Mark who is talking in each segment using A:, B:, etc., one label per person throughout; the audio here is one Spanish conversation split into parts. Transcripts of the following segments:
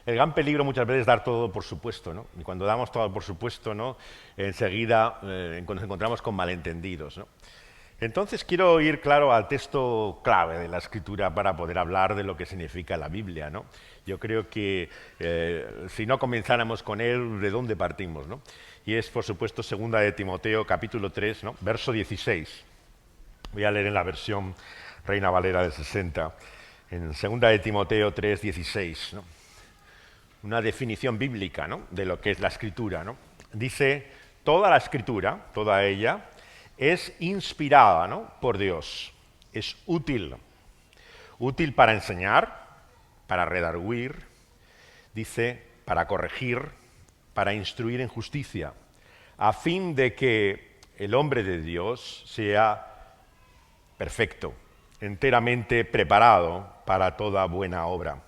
A: el gran peligro muchas veces es dar todo por supuesto, ¿no? Y cuando damos todo por supuesto, ¿no? Enseguida nos encontramos con malentendidos, ¿no? Entonces quiero ir, claro, al texto clave de la Escritura para poder hablar de lo que significa la Biblia, ¿no? Yo creo que si no comenzáramos con él, ¿de dónde partimos, no? Y es, por supuesto, segunda de Timoteo, capítulo 3, ¿no? Verso 16. Voy a leer en la versión Reina Valera del 60. En segunda de Timoteo 3, 16, ¿no? Una definición bíblica, ¿no? De lo que es la Escritura, ¿no? Dice, toda la Escritura, toda ella, es inspirada, ¿no? Por Dios. Es útil. Útil para enseñar, para redarguir, dice, para corregir, para instruir en justicia, a fin de que el hombre de Dios sea perfecto, enteramente preparado para toda buena obra.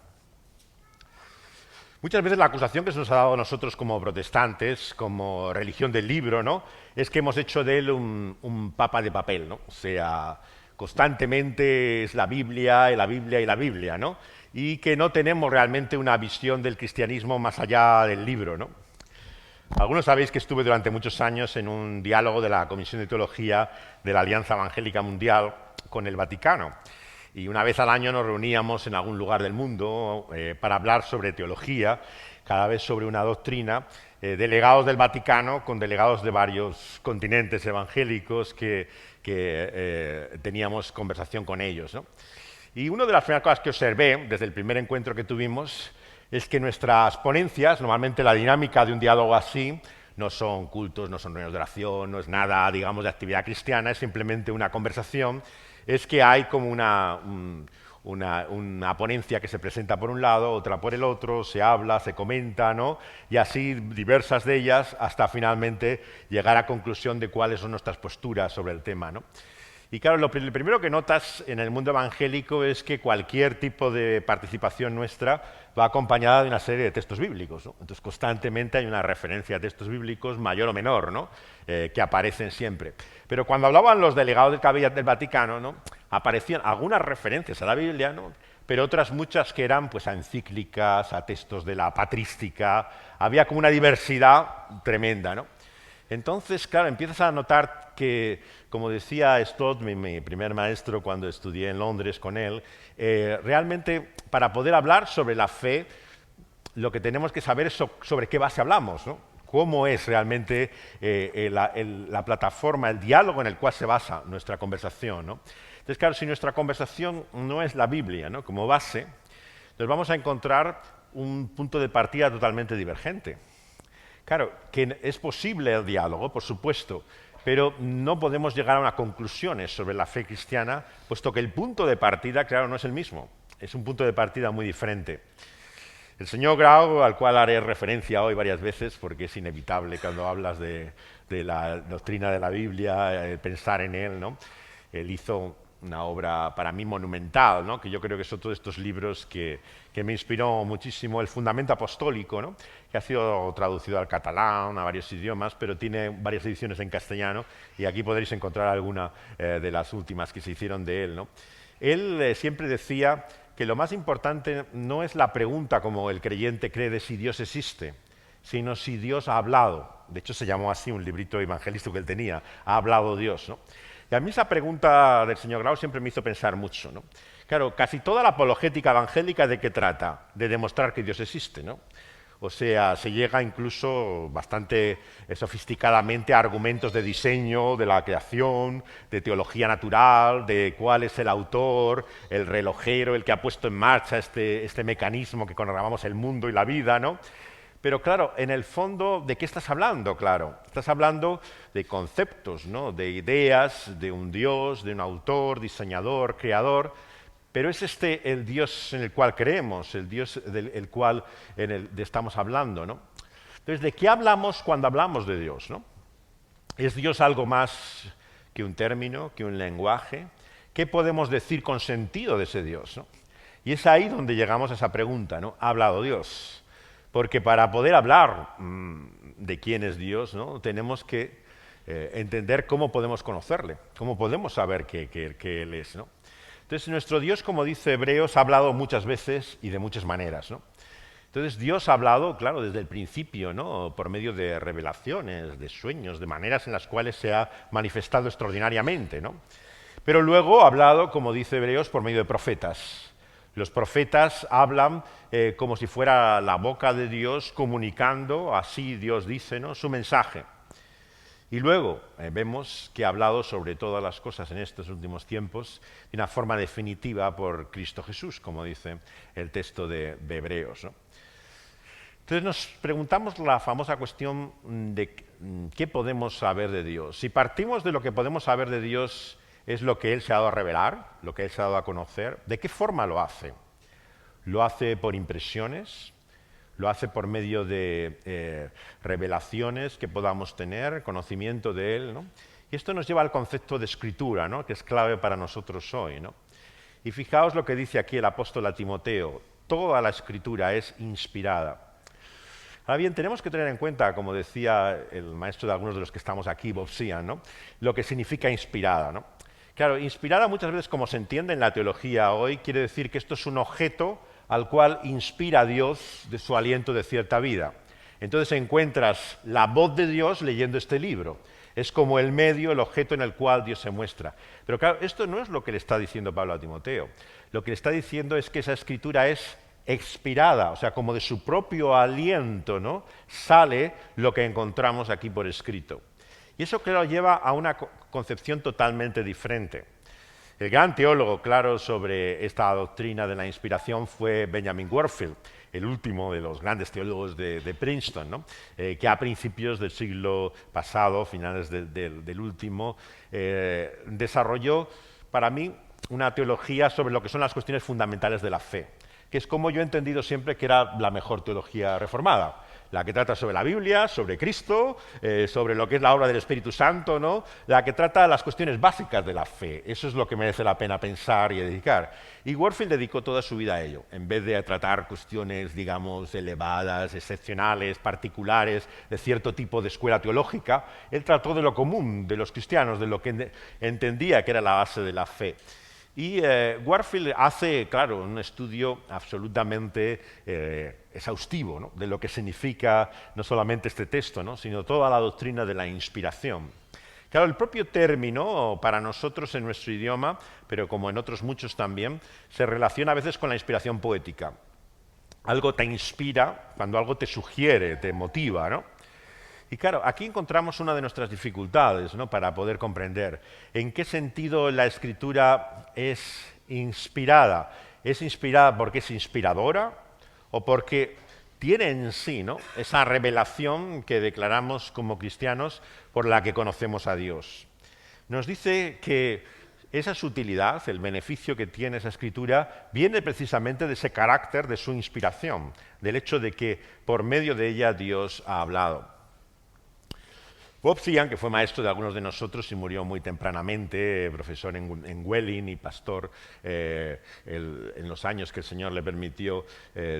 A: Muchas veces la acusación que se nos ha dado a nosotros como protestantes, como religión del libro, ¿no? Es que hemos hecho de él un papa de papel, ¿no? O sea, constantemente es la Biblia y la Biblia y la Biblia, ¿no? Y que no tenemos realmente una visión del cristianismo más allá del libro, ¿no? Algunos sabéis que estuve durante muchos años en un diálogo de la Comisión de Teología de la Alianza Evangélica Mundial con el Vaticano. Y una vez al año nos reuníamos en algún lugar del mundo para hablar sobre teología, cada vez sobre una doctrina, delegados del Vaticano con delegados de varios continentes evangélicos que teníamos conversación con ellos, ¿no? Y una de las primeras cosas que observé desde el primer encuentro que tuvimos es que nuestras ponencias, normalmente la dinámica de un diálogo así, no son cultos, no son reuniones de oración, no es nada, digamos, de actividad cristiana, es simplemente una conversación, es que hay como una ponencia que se presenta por un lado, otra por el otro, se habla, se comenta, ¿no? Y así diversas de ellas hasta finalmente llegar a conclusión de cuáles son nuestras posturas sobre el tema, ¿no? Y claro, lo primero que notas en el mundo evangélico es que cualquier tipo de participación nuestra va acompañada de una serie de textos bíblicos, ¿no? Entonces, constantemente hay una referencia a textos bíblicos, mayor o menor, ¿no? Que aparecen siempre. Pero cuando hablaban los delegados del Vaticano, ¿no? Aparecían algunas referencias a la Biblia, ¿no? Pero otras muchas que eran pues, a encíclicas, a textos de la patrística. Había como una diversidad tremenda, ¿no? Entonces, claro, empiezas a notar que, como decía Stott, mi primer maestro cuando estudié en Londres con él, realmente para poder hablar sobre la fe, lo que tenemos que saber es sobre qué base hablamos, ¿no? Cómo es realmente la plataforma, el diálogo en el cual se basa nuestra conversación, ¿no? Entonces, claro, si nuestra conversación no es la Biblia, ¿no? Como base, nos vamos a encontrar un punto de partida totalmente divergente. Claro, que es posible el diálogo, por supuesto, pero no podemos llegar a unas conclusiones sobre la fe cristiana, puesto que el punto de partida, claro, no es el mismo. Es un punto de partida muy diferente. El señor Grau, al cual haré referencia hoy varias veces, porque es inevitable cuando hablas de la doctrina de la Biblia, pensar en él, ¿no? Él hizo una obra para mí monumental, ¿no? Que yo creo que son todos estos libros que me inspiró muchísimo, el Fundamento Apostólico, ¿no? Que ha sido traducido al catalán, a varios idiomas, pero tiene varias ediciones en castellano y aquí podréis encontrar alguna de las últimas que se hicieron de él, ¿no? Él siempre decía que lo más importante no es la pregunta como el creyente cree de si Dios existe, sino si Dios ha hablado. De hecho, se llamó así un librito evangelístico que él tenía, ha hablado Dios, ¿no? Y a mí esa pregunta del señor Grau siempre me hizo pensar mucho, ¿no? Claro, casi toda la apologética evangélica, ¿de qué trata? De demostrar que Dios existe, ¿no? O sea, se llega incluso bastante sofisticadamente a argumentos de diseño, de la creación, de teología natural, de cuál es el autor, el relojero, el que ha puesto en marcha este mecanismo que conocemos el mundo y la vida, ¿no? Pero claro, en el fondo, ¿de qué estás hablando? Claro, estás hablando de conceptos, ¿no? De ideas, de un Dios, de un autor, diseñador, creador, pero es este el Dios en el cual creemos, el Dios del cual estamos hablando, ¿no? Entonces, ¿de qué hablamos cuando hablamos de Dios, ¿no? ¿Es Dios algo más que un término, que un lenguaje? ¿Qué podemos decir con sentido de ese Dios, ¿no? Y es ahí donde llegamos a esa pregunta, ¿no? ¿Ha hablado Dios? Porque para poder hablar de quién es Dios, ¿no? Tenemos que entender cómo podemos conocerle, cómo podemos saber que Él es, ¿no? Entonces, nuestro Dios, como dice Hebreos, ha hablado muchas veces y de muchas maneras, ¿no? Entonces Dios ha hablado, claro, desde el principio, ¿no? Por medio de revelaciones, de sueños, de maneras en las cuales se ha manifestado extraordinariamente, ¿no? Pero luego ha hablado, como dice Hebreos, por medio de profetas. Los profetas hablan como si fuera la boca de Dios comunicando, así Dios dice, ¿no? Su mensaje. Y luego vemos que ha hablado sobre todas las cosas en estos últimos tiempos de una forma definitiva por Cristo Jesús, como dice el texto de Hebreos, ¿no? Entonces nos preguntamos la famosa cuestión de qué podemos saber de Dios. Si partimos de lo que podemos saber de Dios es lo que Él se ha dado a revelar, lo que Él se ha dado a conocer, ¿de qué forma lo hace? ¿Lo hace por impresiones? ¿Lo hace por medio de revelaciones que podamos tener, conocimiento de Él, ¿no? Y esto nos lleva al concepto de escritura, ¿no? Que es clave para nosotros hoy, ¿no? Y fijaos lo que dice aquí el apóstol a Timoteo: toda la escritura es inspirada. Ahora bien, tenemos que tener en cuenta, como decía el maestro de algunos de los que estamos aquí, Bob Sean, ¿no? Lo que significa inspirada, ¿no? Claro, inspirada muchas veces, como se entiende en la teología hoy, quiere decir que esto es un objeto al cual inspira a Dios de su aliento de cierta vida. Entonces encuentras la voz de Dios leyendo este libro. Es como el medio, el objeto en el cual Dios se muestra. Pero claro, esto no es lo que le está diciendo Pablo a Timoteo. Lo que le está diciendo es que esa escritura es expirada, o sea, como de su propio aliento, ¿no? Sale lo que encontramos aquí por escrito. Y eso, claro, lleva a una concepción totalmente diferente. El gran teólogo, claro, sobre esta doctrina de la inspiración fue Benjamin Warfield, el último de los grandes teólogos de Princeton, ¿no? Que a principios del siglo pasado, finales del último, desarrolló para mí una teología sobre lo que son las cuestiones fundamentales de la fe, que es como yo he entendido siempre que era la mejor teología reformada. La que trata sobre la Biblia, sobre Cristo, sobre lo que es la obra del Espíritu Santo, ¿no? La que trata las cuestiones básicas de la fe. Eso es lo que merece la pena pensar y dedicar. Y Warfield dedicó toda su vida a ello. En vez de tratar cuestiones, digamos, elevadas, excepcionales, particulares, de cierto tipo de escuela teológica, él trató de lo común, de los cristianos, de lo que entendía que era la base de la fe. Y Warfield hace, claro, un estudio absolutamente exhaustivo, ¿no? De lo que significa no solamente este texto, ¿no? Sino toda la doctrina de la inspiración. Claro, el propio término para nosotros en nuestro idioma, pero como en otros muchos también, se relaciona a veces con la inspiración poética. Algo te inspira cuando algo te sugiere, te motiva, ¿no? Y claro, aquí encontramos una de nuestras dificultades, ¿no? Para poder comprender en qué sentido la escritura es inspirada. ¿Es inspirada porque es inspiradora o porque tiene en sí, ¿no? Esa revelación que declaramos como cristianos por la que conocemos a Dios? Nos dice que esa sutilidad, el beneficio que tiene esa escritura, viene precisamente de ese carácter de su inspiración, del hecho de que por medio de ella Dios ha hablado. Bob Sean, que fue maestro de algunos de nosotros y murió muy tempranamente, profesor en Welling y pastor en los años que el Señor le permitió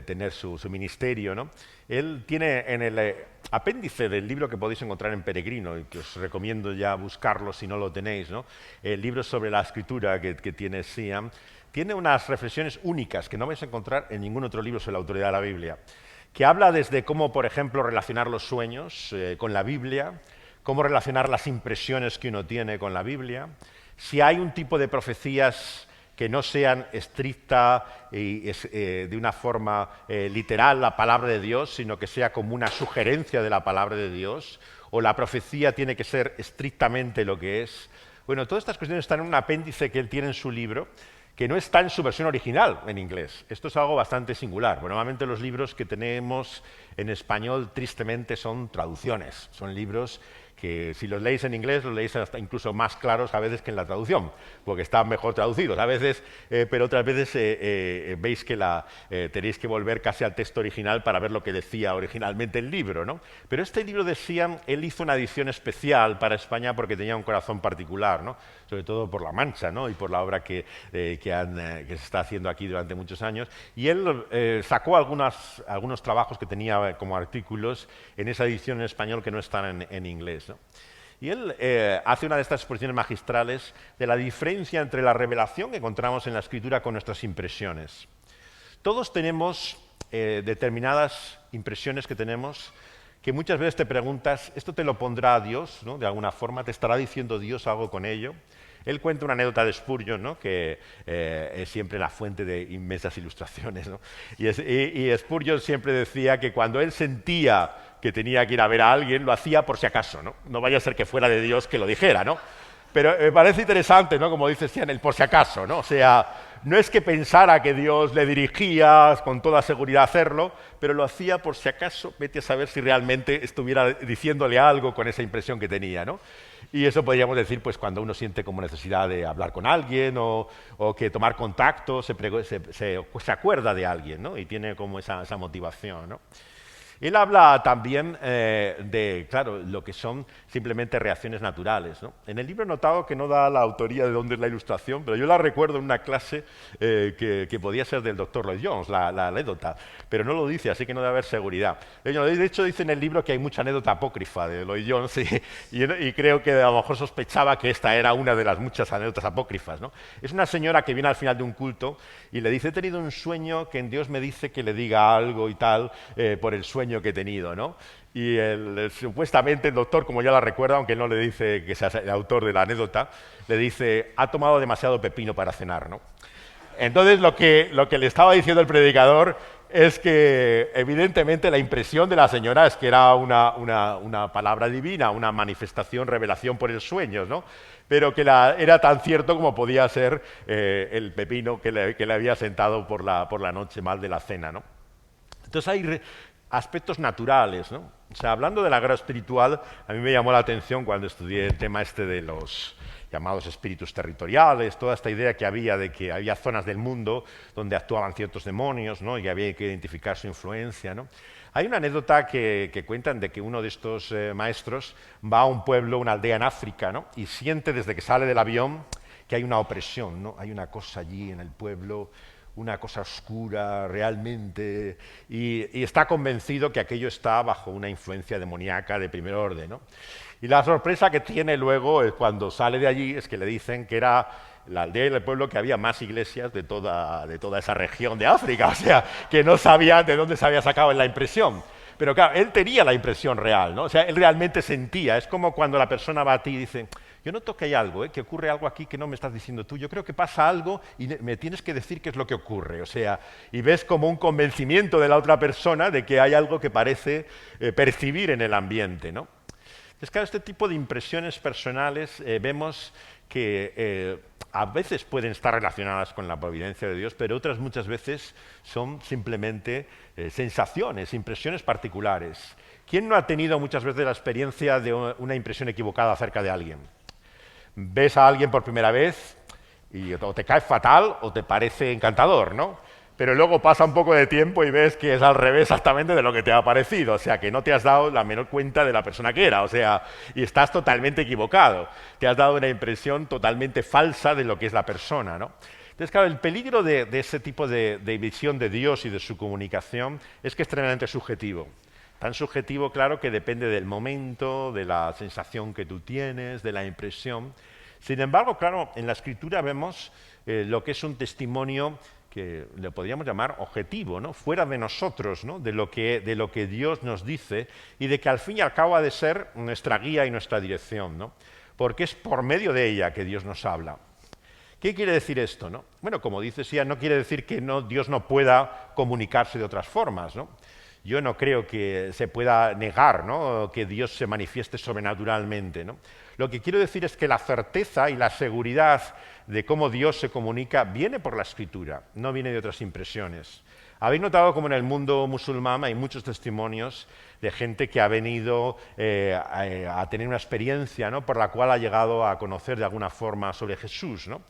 A: tener su ministerio, ¿no? Él tiene en el apéndice del libro que podéis encontrar en Peregrino, y que os recomiendo ya buscarlo si no lo tenéis, ¿no? El libro sobre la escritura que tiene Sean, tiene unas reflexiones únicas que no vais a encontrar en ningún otro libro sobre la autoridad de la Biblia, que habla desde cómo, por ejemplo, relacionar los sueños con la Biblia, cómo relacionar las impresiones que uno tiene con la Biblia, si hay un tipo de profecías que no sean estricta y de una forma literal la palabra de Dios, sino que sea como una sugerencia de la palabra de Dios, o la profecía tiene que ser estrictamente lo que es. Bueno, todas estas cuestiones están en un apéndice que él tiene en su libro, que no está en su versión original en inglés. Esto es algo bastante singular. Bueno, normalmente los libros que tenemos en español, tristemente, son traducciones. Son libros que si los leéis en inglés, los leéis hasta incluso más claros a veces que en la traducción, porque están mejor traducidos a veces, pero otras veces veis que tenéis que volver casi al texto original para ver lo que decía originalmente el libro, ¿no? Pero este libro de Sean, él hizo una edición especial para España porque tenía un corazón particular, ¿no? Sobre todo por La Mancha, ¿no? Y por la obra que se está haciendo aquí durante muchos años. Y él sacó algunos trabajos que tenía como artículos en esa edición en español que no están en inglés, ¿no? Y él hace una de estas exposiciones magistrales de la diferencia entre la revelación que encontramos en la Escritura con nuestras impresiones. Todos tenemos determinadas impresiones que tenemos que muchas veces te preguntas, ¿esto te lo pondrá Dios, ¿no? De alguna forma? ¿Te estará diciendo Dios algo con ello? Él cuenta una anécdota de Spurgeon, ¿no? Que es siempre la fuente de inmensas ilustraciones, ¿no? Y Spurgeon siempre decía que cuando él sentía que tenía que ir a ver a alguien, lo hacía por si acaso, ¿no? No vaya a ser que fuera de Dios que lo dijera, ¿no? Pero me parece interesante, ¿no? Como dice Stian, el por si acaso, ¿no? O sea, no es que pensara que Dios le dirigía con toda seguridad a hacerlo, pero lo hacía por si acaso, vete a saber si realmente estuviera diciéndole algo con esa impresión que tenía, ¿no? Y eso podríamos decir, pues, cuando uno siente como necesidad de hablar con alguien o que tomar contacto, se acuerda de alguien, ¿no? Y tiene como esa motivación, ¿no? Él habla también de, claro, lo que son simplemente reacciones naturales, ¿no? En el libro he notado que no da la autoría de dónde es la ilustración, pero yo la recuerdo en una clase que podía ser del doctor Lloyd Jones, la anécdota, pero no lo dice, así que no debe haber seguridad. De hecho, dice en el libro que hay mucha anécdota apócrifa de Lloyd Jones y creo que a lo mejor sospechaba que esta era una de las muchas anécdotas apócrifas, ¿no? Es una señora que viene al final de un culto y le dice, he tenido un sueño que Dios me dice que le diga algo y tal por el sueño que he tenido, ¿no? Y supuestamente el doctor, como ya la recuerda, aunque no le dice que sea el autor de la anécdota, le dice, ha tomado demasiado pepino para cenar, ¿no? Entonces lo que le estaba diciendo el predicador es que evidentemente la impresión de la señora es que era una palabra divina, una manifestación, revelación por el sueño, ¿no? Pero que era tan cierto como podía ser el pepino que le había sentado por la noche mal de la cena, ¿no? Entonces hay aspectos naturales, ¿no? O sea, hablando de la guerra espiritual, a mí me llamó la atención cuando estudié el tema este de los llamados espíritus territoriales, toda esta idea que había de que había zonas del mundo donde actuaban ciertos demonios, ¿no? Y había que identificar su influencia, ¿no? Hay una anécdota que cuentan de que uno de estos maestros va a un pueblo, una aldea en África, ¿no? Y siente desde que sale del avión que hay una opresión, ¿no? Hay una cosa allí en el pueblo, una cosa oscura realmente, y está convencido que aquello está bajo una influencia demoníaca de primer orden, ¿no? Y la sorpresa que tiene luego cuando sale de allí es que le dicen que era la aldea y el pueblo que había más iglesias de toda esa región de África, o sea, que no sabía de dónde se había sacado la impresión. Pero claro, él tenía la impresión real, ¿no? O sea, él realmente sentía, es como cuando la persona va a ti y dice, yo noto que hay algo, que ocurre algo aquí que no me estás diciendo tú, yo creo que pasa algo y me tienes que decir qué es lo que ocurre, o sea, y ves como un convencimiento de la otra persona de que hay algo que parece percibir en el ambiente, ¿no? Entonces, claro, este tipo de impresiones personales vemos que a veces pueden estar relacionadas con la providencia de Dios, pero otras muchas veces son simplemente sensaciones, impresiones particulares. ¿Quién no ha tenido muchas veces la experiencia de una impresión equivocada acerca de alguien? Ves a alguien por primera vez y o te cae fatal o te parece encantador, ¿no? Pero luego pasa un poco de tiempo y ves que es al revés exactamente de lo que te ha parecido, o sea, que no te has dado la menor cuenta de la persona que era, o sea, y estás totalmente equivocado, te has dado una impresión totalmente falsa de lo que es la persona, ¿no? Entonces, claro, el peligro de ese tipo de visión de Dios y de su comunicación es que es tremendamente subjetivo. Tan subjetivo, claro, que depende del momento, de la sensación que tú tienes, de la impresión. Sin embargo, claro, en la Escritura vemos lo que es un testimonio que le podríamos llamar objetivo, ¿no? Fuera de nosotros, ¿no? de lo que Dios nos dice y de que al fin y al cabo ha de ser nuestra guía y nuestra dirección, ¿no? Porque es por medio de ella que Dios nos habla. ¿Qué quiere decir esto, no? Bueno, como dice Sia, no quiere decir que Dios no pueda comunicarse de otras formas, ¿no? Yo no creo que se pueda negar, ¿no? que Dios se manifieste sobrenaturalmente, ¿no? Lo que quiero decir es que la certeza y la seguridad de cómo Dios se comunica viene por la Escritura, no viene de otras impresiones. Habéis notado cómo en el mundo musulmán hay muchos testimonios de gente que ha venido a tener una experiencia, ¿no? por la cual ha llegado a conocer de alguna forma sobre Jesús, ¿no?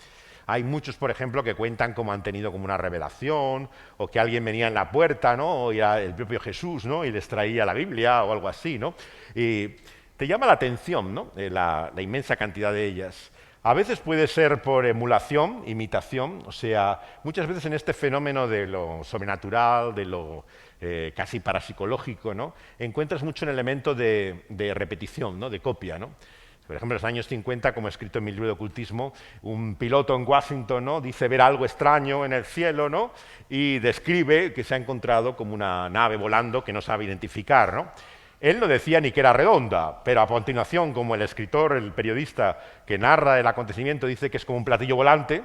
A: Hay muchos, por ejemplo, que cuentan cómo han tenido como una revelación, o que alguien venía en la puerta, ¿no? o era el propio Jesús, ¿no? y les traía la Biblia o algo así, ¿no? Y te llama la atención, ¿no? la inmensa cantidad de ellas. A veces puede ser por emulación, imitación, o sea, muchas veces en este fenómeno de lo sobrenatural, de lo casi parapsicológico, ¿no? encuentras mucho un elemento de repetición, ¿no? de copia, ¿no? Por ejemplo, en los años 50, como he escrito en mi libro de ocultismo, un piloto en Washington, ¿no?, dice ver algo extraño en el cielo, ¿no?, y describe que se ha encontrado como una nave volando que no sabe identificar, ¿no? Él no decía ni que era redonda, pero a continuación, como el escritor, el periodista que narra el acontecimiento dice que es como un platillo volante,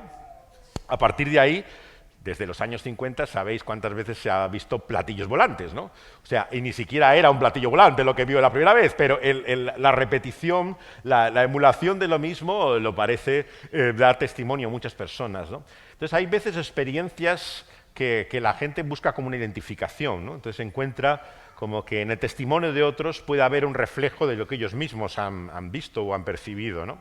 A: a partir de ahí, desde los años 50, sabéis cuántas veces se ha visto platillos volantes, ¿no? O sea, y ni siquiera era un platillo volante lo que vio la primera vez, pero la repetición, la emulación de lo mismo lo parece dar testimonio a muchas personas, ¿no? Entonces, hay veces experiencias que la gente busca como una identificación, ¿no? Entonces, encuentra como que en el testimonio de otros puede haber un reflejo de lo que ellos mismos han visto o han percibido, ¿no?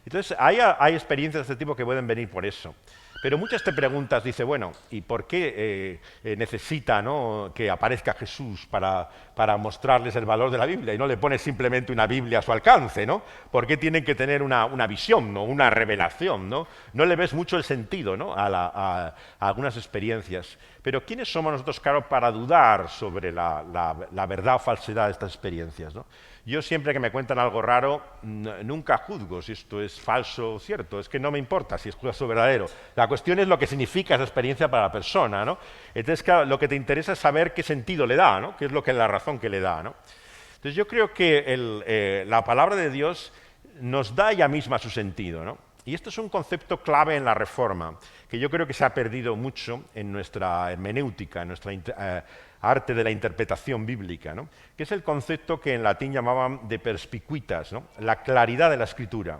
A: Entonces, hay experiencias de este tipo que pueden venir por eso. Pero muchas te preguntas, dice, bueno, ¿y por qué necesita, ¿no?, que aparezca Jesús para mostrarles el valor de la Biblia y no le pones simplemente una Biblia a su alcance, ¿no? ¿Por qué tienen que tener una visión, ¿no?, una revelación, ¿no? No le ves mucho el sentido, ¿no?, a algunas experiencias. Pero ¿quiénes somos nosotros, claro, para dudar sobre la verdad o falsedad de estas experiencias, ¿no? Yo siempre que me cuentan algo raro, nunca juzgo si esto es falso o cierto, es que no me importa si es falso o verdadero. La cuestión es lo que significa esa experiencia para la persona, ¿no? Entonces, claro, lo que te interesa es saber qué sentido le da, ¿no?, qué es lo que es la razón que le da, ¿no? Entonces, yo creo que la palabra de Dios nos da ella misma su sentido, ¿no? Y esto es un concepto clave en la Reforma, que yo creo que se ha perdido mucho en nuestra hermenéutica, en nuestra arte de la interpretación bíblica, ¿no?, que es el concepto que en latín llamaban de perspicuitas, ¿no?, la claridad de la Escritura.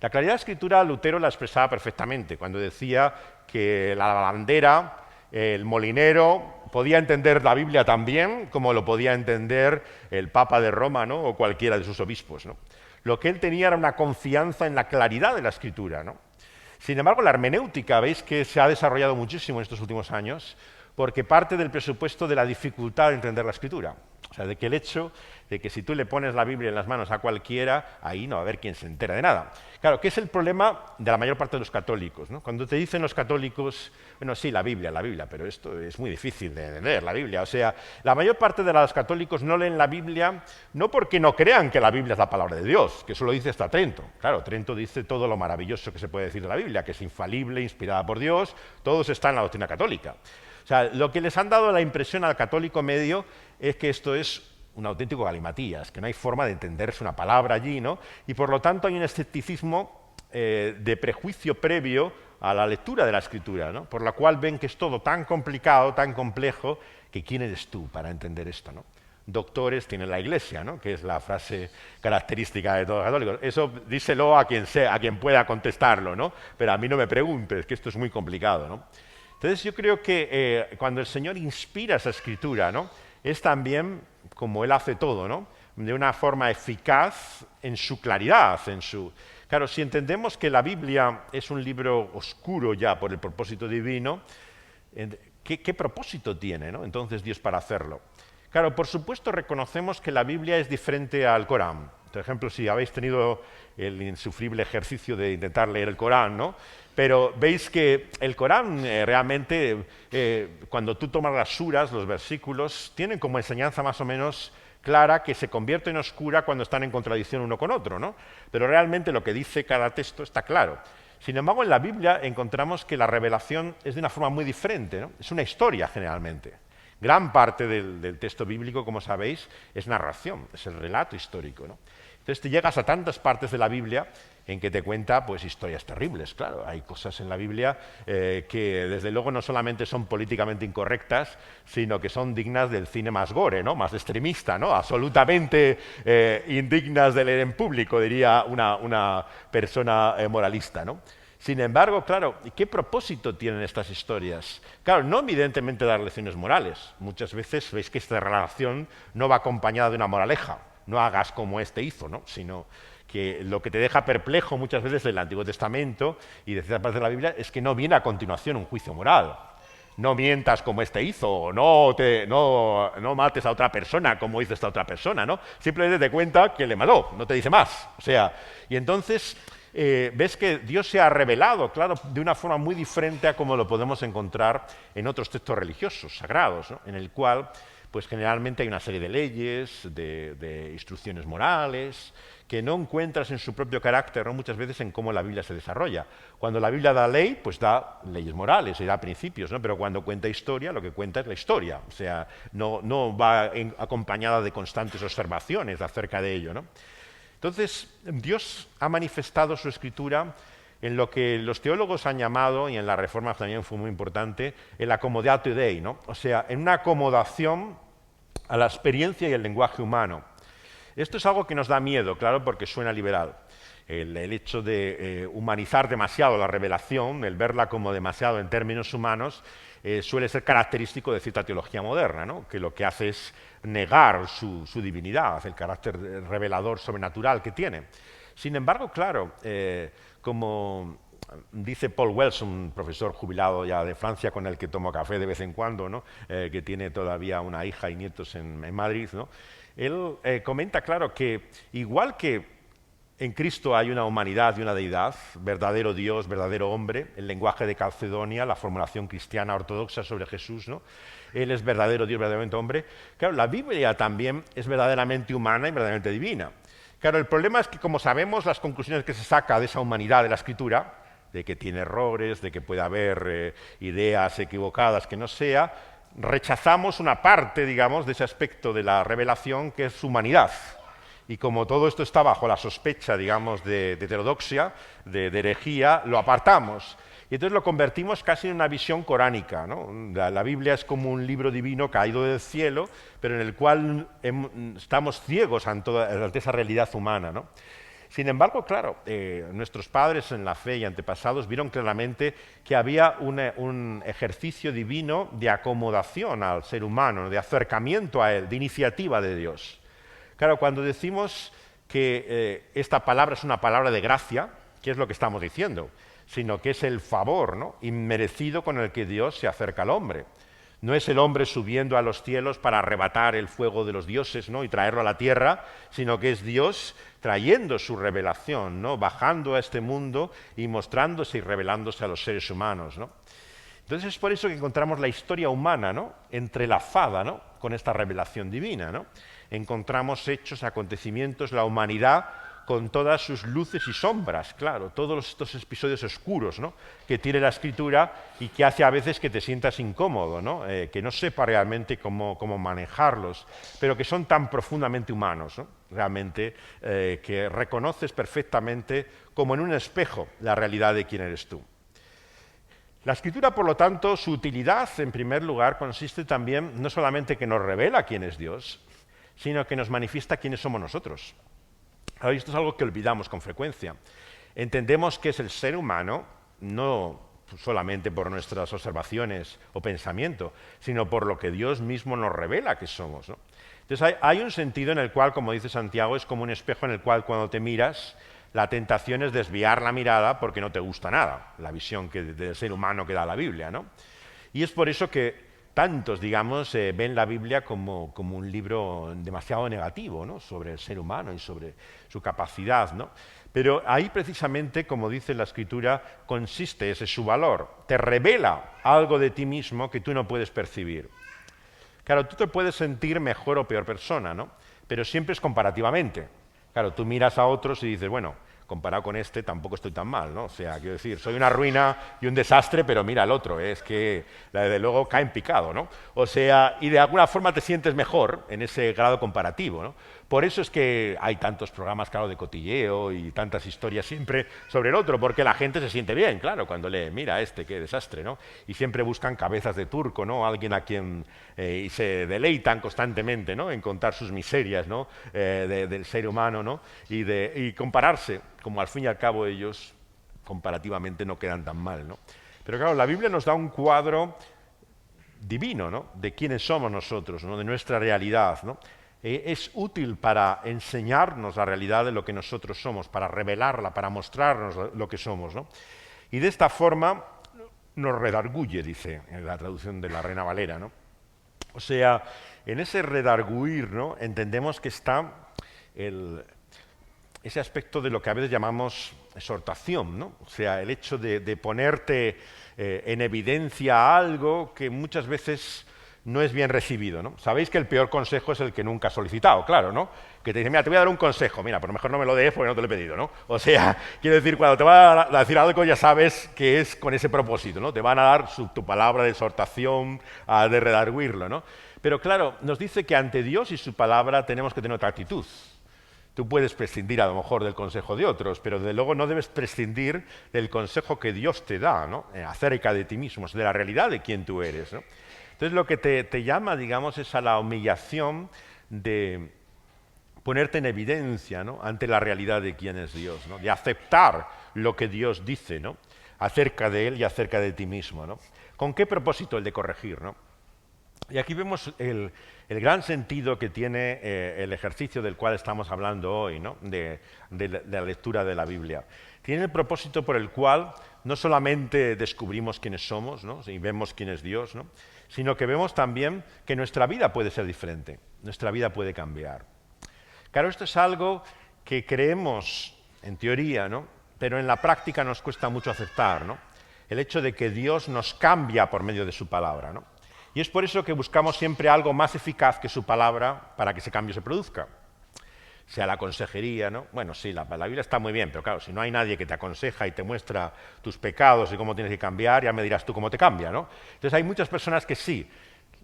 A: La claridad de la Escritura Lutero la expresaba perfectamente cuando decía que la lavandera, el molinero, podía entender la Biblia tan bien como lo podía entender el Papa de Roma, ¿no?, o cualquiera de sus obispos, ¿no? Lo que él tenía era una confianza en la claridad de la Escritura, ¿no? Sin embargo, la hermenéutica, veis que se ha desarrollado muchísimo en estos últimos años, porque parte del presupuesto de la dificultad de entender la Escritura. O sea, de que el hecho de que si tú le pones la Biblia en las manos a cualquiera, ahí no va a haber quien se entera de nada. Claro, que es el problema de la mayor parte de los católicos, ¿no? Cuando te dicen los católicos, bueno, sí, la Biblia, pero esto es muy difícil de leer, la Biblia. O sea, la mayor parte de los católicos no leen la Biblia no porque no crean que la Biblia es la palabra de Dios, que eso lo dice hasta Trento. Claro, Trento dice todo lo maravilloso que se puede decir de la Biblia, que es infalible, inspirada por Dios, todo está en la doctrina católica. O sea, lo que les han dado la impresión al católico medio es que esto es un auténtico galimatías, que no hay forma de entenderse una palabra allí, ¿no? Y por lo tanto hay un escepticismo de prejuicio previo a la lectura de la Escritura, ¿no?, por la cual ven que es todo tan complicado, tan complejo, que ¿quién eres tú para entender esto, ¿no? Doctores tiene la Iglesia, ¿no?, que es la frase característica de todos los católicos. Eso díselo a quien sea, a quien pueda contestarlo, ¿no? Pero a mí no me preguntes, que esto es muy complicado, ¿no? Entonces yo creo que cuando el Señor inspira esa Escritura, ¿no?, es también como Él hace todo, ¿no?, de una forma eficaz en su claridad, Claro, si entendemos que la Biblia es un libro oscuro ya por el propósito divino, ¿qué propósito tiene, ¿no?, entonces Dios para hacerlo? Claro, por supuesto reconocemos que la Biblia es diferente al Corán. Por ejemplo, si habéis tenido el insufrible ejercicio de intentar leer el Corán, ¿no?, pero veis que el Corán realmente, cuando tú tomas las suras, los versículos, tienen como enseñanza más o menos clara que se convierte en oscura cuando están en contradicción uno con otro, ¿no? Pero realmente lo que dice cada texto está claro. Sin embargo, en la Biblia encontramos que la revelación es de una forma muy diferente, ¿no? Es una historia generalmente. Gran parte del texto bíblico, como sabéis, es narración, es el relato histórico, ¿no? Entonces te llegas a tantas partes de la Biblia en que te cuenta pues historias terribles, claro. Hay cosas en la Biblia que desde luego no solamente son políticamente incorrectas, sino que son dignas del cine más gore, ¿no?, más extremista, ¿no?, absolutamente indignas de leer en público, diría una persona moralista, ¿no? Sin embargo, claro, ¿qué propósito tienen estas historias? Claro, no evidentemente dar lecciones morales. Muchas veces veis que esta relación no va acompañada de una moraleja. No hagas como este hizo, ¿no?, sino que lo que te deja perplejo muchas veces del Antiguo Testamento y de ciertas partes de la Biblia es que no viene a continuación un juicio moral. No mientas como este hizo, o no mates a otra persona como hizo esta otra persona, ¿no? Simplemente te cuenta que le mató, no te dice más. O sea, y entonces ves que Dios se ha revelado, claro, de una forma muy diferente a como lo podemos encontrar en otros textos religiosos, sagrados, ¿no?, en el cual pues generalmente hay una serie de leyes, de instrucciones morales, que no encuentras en su propio carácter, ¿no? Muchas veces en cómo la Biblia se desarrolla. Cuando la Biblia da ley, pues da leyes morales y da principios, ¿no? Pero cuando cuenta historia, lo que cuenta es la historia. O sea, no va acompañada de constantes observaciones acerca de ello, ¿no? Entonces, Dios ha manifestado su escritura en lo que los teólogos han llamado, y en la Reforma también fue muy importante, el accomodatio Dei, ¿no? O sea, en una acomodación a la experiencia y el lenguaje humano. Esto es algo que nos da miedo, claro, porque suena liberal. El hecho de humanizar demasiado la revelación, el verla como demasiado en términos humanos, suele ser característico de cierta teología moderna, ¿no? Que lo que hace es negar su divinidad, el carácter revelador sobrenatural que tiene. Sin embargo, claro, como dice Paul Wells, un profesor jubilado ya de Francia con el que tomo café de vez en cuando, ¿no? Que tiene todavía una hija y nietos en Madrid, ¿no? Él comenta, claro, que igual que en Cristo hay una humanidad y una deidad, verdadero Dios, verdadero hombre, el lenguaje de Calcedonia, la formulación cristiana ortodoxa sobre Jesús, ¿no? Él es verdadero Dios, verdaderamente hombre. Claro, la Biblia también es verdaderamente humana y verdaderamente divina. Claro, el problema es que, como sabemos, las conclusiones que se saca de esa humanidad de la Escritura, de que tiene errores, de que puede haber ideas equivocadas, que no sea, rechazamos una parte, digamos, de ese aspecto de la revelación que es su humanidad. Y como todo esto está bajo la sospecha, digamos, de heterodoxia, de herejía, lo apartamos. Y entonces lo convertimos casi en una visión coránica, ¿no? La Biblia es como un libro divino caído del cielo, pero en el cual estamos ciegos ante esa realidad humana, ¿no? Sin embargo, claro, nuestros padres en la fe y antepasados vieron claramente que había un ejercicio divino de acomodación al ser humano, de acercamiento a él, de iniciativa de Dios. Claro, cuando decimos que esta palabra es una palabra de gracia, ¿qué es lo que estamos diciendo? Sino que es el favor, ¿no?, inmerecido con el que Dios se acerca al hombre. No es el hombre subiendo a los cielos para arrebatar el fuego de los dioses, ¿no?, y traerlo a la tierra, sino que es Dios trayendo su revelación, ¿no?, bajando a este mundo y mostrándose y revelándose a los seres humanos, ¿no? Entonces es por eso que encontramos la historia humana, ¿no?, entrelazada, ¿no?, con esta revelación divina, ¿no? Encontramos hechos, acontecimientos, la humanidad con todas sus luces y sombras, claro, todos estos episodios oscuros, ¿no?, que tiene la Escritura y que hace a veces que te sientas incómodo, ¿no?, que no sepa realmente cómo manejarlos, pero que son tan profundamente humanos, ¿no?, realmente, que reconoces perfectamente como en un espejo la realidad de quién eres tú. La Escritura, por lo tanto, su utilidad, en primer lugar, consiste también no solamente que nos revela quién es Dios, sino que nos manifiesta quiénes somos nosotros. Ahora, esto es algo que olvidamos con frecuencia. Entendemos que es el ser humano, no solamente por nuestras observaciones o pensamiento, sino por lo que Dios mismo nos revela que somos, ¿no? Entonces hay un sentido en el cual, como dice Santiago, es como un espejo en el cual cuando te miras, la tentación es desviar la mirada porque no te gusta nada, la visión del ser humano que da la Biblia, ¿no? Y es por eso que tantos, digamos, ven la Biblia como un libro demasiado negativo, ¿no?, sobre el ser humano y sobre su capacidad, ¿no? Pero ahí precisamente, como dice la Escritura, consiste ese su valor. Te revela algo de ti mismo que tú no puedes percibir. Claro, tú te puedes sentir mejor o peor persona, ¿no?, pero siempre es comparativamente. Claro, tú miras a otros y dices, bueno, comparado con este tampoco estoy tan mal, ¿no? O sea, quiero decir, soy una ruina y un desastre, pero mira al otro, es que desde luego cae en picado, ¿no? O sea, y de alguna forma te sientes mejor en ese grado comparativo, ¿no? Por eso es que hay tantos programas, claro, de cotilleo y tantas historias siempre sobre el otro, porque la gente se siente bien, claro, cuando lee, mira este, qué desastre, ¿no? Y siempre buscan cabezas de turco, ¿no? Alguien a quien y se deleitan constantemente, ¿no?, en contar sus miserias, ¿no?, del ser humano, ¿no?, y compararse, como al fin y al cabo ellos comparativamente no quedan tan mal, ¿no? Pero claro, la Biblia nos da un cuadro divino, ¿no?, de quiénes somos nosotros, ¿no?, de nuestra realidad, ¿no? Es útil para enseñarnos la realidad de lo que nosotros somos, para revelarla, para mostrarnos lo que somos, ¿no? Y de esta forma nos redarguye, dice en la traducción de la Reina Valera, ¿no? O sea, en ese redarguir, ¿no?, entendemos que está ese aspecto de lo que a veces llamamos exhortación, ¿no? O sea, el hecho de ponerte en evidencia algo que muchas veces no es bien recibido, ¿no? Sabéis que el peor consejo es el que nunca has solicitado, claro, ¿no? Que te dice, mira, te voy a dar un consejo, mira, por lo mejor no me lo des porque no te lo he pedido, ¿no? O sea, quiero decir, cuando te va a decir algo ya sabes que es con ese propósito, ¿no? Te van a dar tu palabra de exhortación, de redarguirlo, ¿no? Pero claro, nos dice que ante Dios y su palabra tenemos que tener otra actitud. Tú puedes prescindir a lo mejor del consejo de otros, pero desde luego no debes prescindir del consejo que Dios te da, ¿no? Acerca de ti mismo, de la realidad de quién tú eres, ¿no? Entonces lo que te llama, digamos, es a la humillación de ponerte en evidencia, ¿no? Ante la realidad de quién es Dios, ¿no? De aceptar lo que Dios dice, ¿no? Acerca de Él y acerca de ti mismo, ¿no? ¿Con qué propósito? El de corregir, ¿no? Y aquí vemos el gran sentido que tiene el ejercicio del cual estamos hablando hoy, ¿no? de la lectura de la Biblia. Tiene el propósito por el cual no solamente descubrimos quiénes somos, ¿no? Y vemos quién es Dios, ¿no? Sino que vemos también que nuestra vida puede ser diferente, nuestra vida puede cambiar. Claro, esto es algo que creemos en teoría, ¿no? Pero en la práctica nos cuesta mucho aceptar, ¿no? El hecho de que Dios nos cambia por medio de su palabra, ¿no? Y es por eso que buscamos siempre algo más eficaz que su palabra para que ese cambio se produzca. Sea la consejería, ¿no? Bueno, sí, la Biblia está muy bien, pero claro, si no hay nadie que te aconseja y te muestra tus pecados y cómo tienes que cambiar, ya me dirás tú cómo te cambia, ¿no? Entonces hay muchas personas que sí,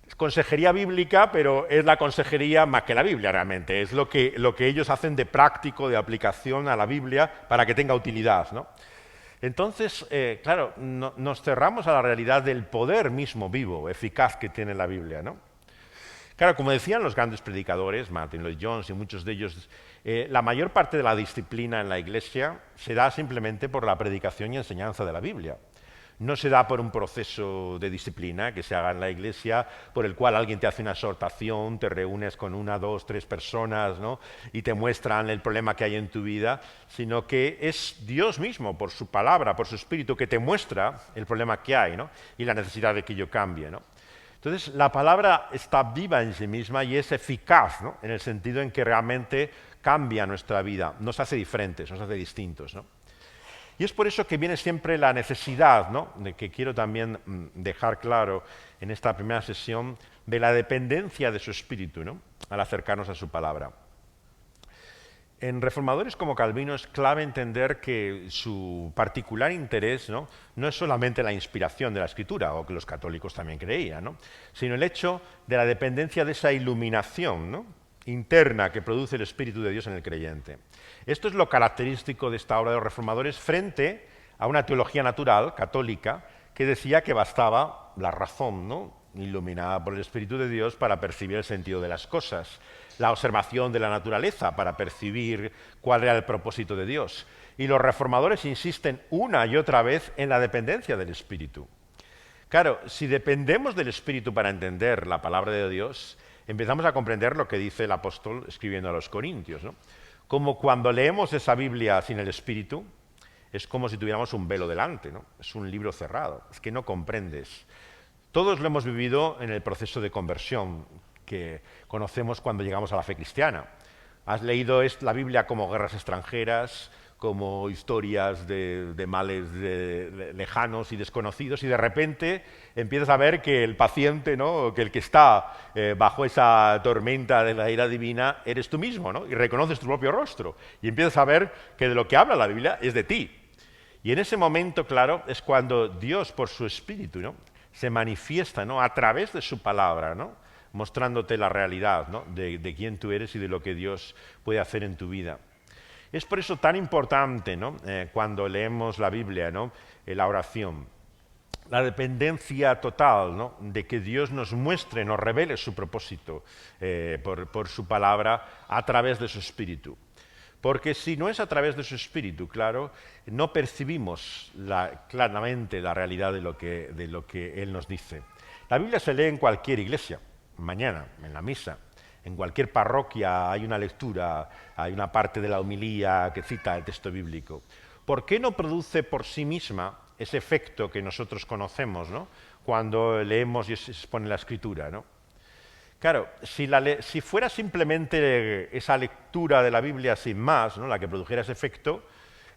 A: es consejería bíblica, pero es la consejería más que la Biblia realmente, es lo que ellos hacen de práctico, de aplicación a la Biblia para que tenga utilidad, ¿no? Entonces, claro, nos cerramos a la realidad del poder mismo vivo, eficaz que tiene la Biblia, ¿no? Claro, como decían los grandes predicadores, Martin Lloyd Jones y muchos de ellos, la mayor parte de la disciplina en la Iglesia se da simplemente por la predicación y enseñanza de la Biblia. No se da por un proceso de disciplina que se haga en la Iglesia, por el cual alguien te hace una exhortación, te reúnes con una, dos, tres personas, ¿no? Y te muestran el problema que hay en tu vida, sino que es Dios mismo, por su palabra, por su espíritu, que te muestra el problema que hay, ¿no? Y la necesidad de que yo cambie, ¿no? Entonces, la palabra está viva en sí misma y es eficaz, ¿no? En el sentido en que realmente cambia nuestra vida, nos hace diferentes, nos hace distintos, ¿no? Y es por eso que viene siempre la necesidad, ¿no? De que quiero también dejar claro en esta primera sesión, de la dependencia de su espíritu, ¿no? Al acercarnos a su palabra. En reformadores como Calvino es clave entender que su particular interés, ¿no? No es solamente la inspiración de la Escritura, o que los católicos también creían, ¿no? Sino el hecho de la dependencia de esa iluminación, ¿no? Interna que produce el Espíritu de Dios en el creyente. Esto es lo característico de esta obra de los reformadores frente a una teología natural católica que decía que bastaba la razón, ¿no? Iluminada por el Espíritu de Dios para percibir el sentido de las cosas, la observación de la naturaleza para percibir cuál era el propósito de Dios. Y los reformadores insisten una y otra vez en la dependencia del Espíritu. Claro, si dependemos del Espíritu para entender la palabra de Dios, empezamos a comprender lo que dice el apóstol escribiendo a los Corintios, ¿no? Como cuando leemos esa Biblia sin el Espíritu, es como si tuviéramos un velo delante, ¿no? Es un libro cerrado, es que no comprendes. Todos lo hemos vivido en el proceso de conversión que conocemos cuando llegamos a la fe cristiana. Has leído la Biblia como guerras extranjeras, como historias de males lejanos y desconocidos, y de repente empiezas a ver que el paciente, ¿no? Que el que está bajo esa tormenta de la ira divina eres tú mismo, ¿no? Y reconoces tu propio rostro, y empiezas a ver que de lo que habla la Biblia es de ti. Y en ese momento, claro, es cuando Dios, por su Espíritu, ¿no? Se manifiesta, ¿no? A través de su palabra, ¿no? Mostrándote la realidad, ¿no? de quién tú eres y de lo que Dios puede hacer en tu vida. Es por eso tan importante, ¿no? Cuando leemos la Biblia, ¿no? La oración, la dependencia total, ¿no? De que Dios nos muestre, nos revele su propósito por su palabra a través de su Espíritu. Porque si no es a través de su Espíritu, claro, no percibimos claramente la realidad de lo que Él nos dice. La Biblia se lee en cualquier iglesia, mañana, en la misa. En cualquier parroquia hay una lectura, hay una parte de la homilía que cita el texto bíblico. ¿Por qué no produce por sí misma ese efecto que nosotros conocemos, ¿no? Cuando leemos y se expone la Escritura, ¿no? Claro, si fuera simplemente esa lectura de la Biblia sin más, ¿no? La que produjera ese efecto,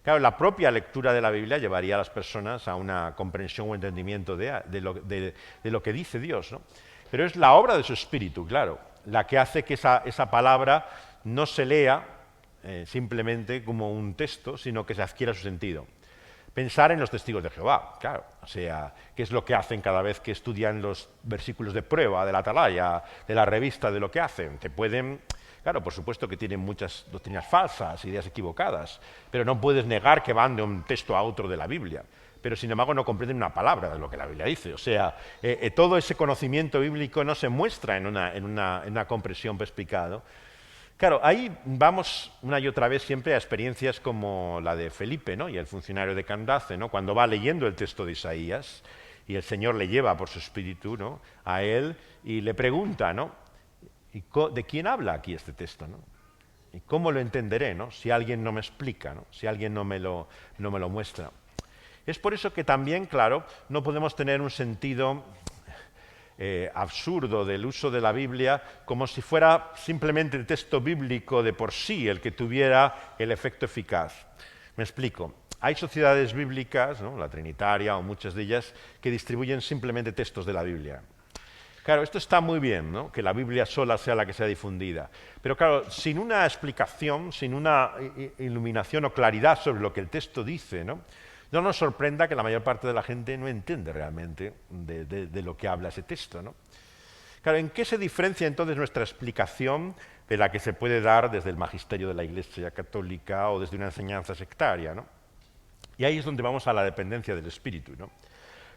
A: claro, la propia lectura de la Biblia llevaría a las personas a una comprensión o entendimiento de lo que dice Dios, ¿no? pero es la obra de su espíritu, claro, la que hace que esa palabra no se lea simplemente como un texto, sino que se adquiera su sentido. Pensar en los testigos de Jehová, claro, o sea, qué es lo que hacen cada vez que estudian los versículos de prueba de la atalaya, de la revista, de lo que hacen. Te pueden, claro, por supuesto que tienen muchas doctrinas falsas, ideas equivocadas, pero no puedes negar que van de un texto a otro de la Biblia. Pero sin embargo no comprenden una palabra de lo que la Biblia dice. O sea, todo ese conocimiento bíblico no se muestra en una comprensión perspicaz, ¿no? Claro, ahí vamos una y otra vez siempre a experiencias como la de Felipe, ¿no? Y el funcionario de Candace, ¿no? Cuando va leyendo el texto de Isaías y el Señor le lleva por su espíritu, ¿no?, a él y le pregunta, ¿no?, ¿de quién habla aquí este texto, ¿no? ¿Y cómo lo entenderé, ¿no?, si alguien no me explica, ¿no?, si alguien no me lo muestra? Es por eso que también, claro, no podemos tener un sentido absurdo del uso de la Biblia como si fuera simplemente el texto bíblico de por sí el que tuviera el efecto eficaz. Me explico. Hay sociedades bíblicas, ¿no?, la Trinitaria o muchas de ellas, que distribuyen simplemente textos de la Biblia. Claro, esto está muy bien, ¿no?, que la Biblia sola sea la que sea difundida, pero claro, sin una explicación, sin una iluminación o claridad sobre lo que el texto dice, ¿no?, no nos sorprenda que la mayor parte de la gente no entiende realmente de lo que habla ese texto, ¿no? Claro, ¿en qué se diferencia entonces nuestra explicación de la que se puede dar desde el magisterio de la Iglesia Católica o desde una enseñanza sectaria, ¿no? Y ahí es donde vamos a la dependencia del Espíritu, ¿no?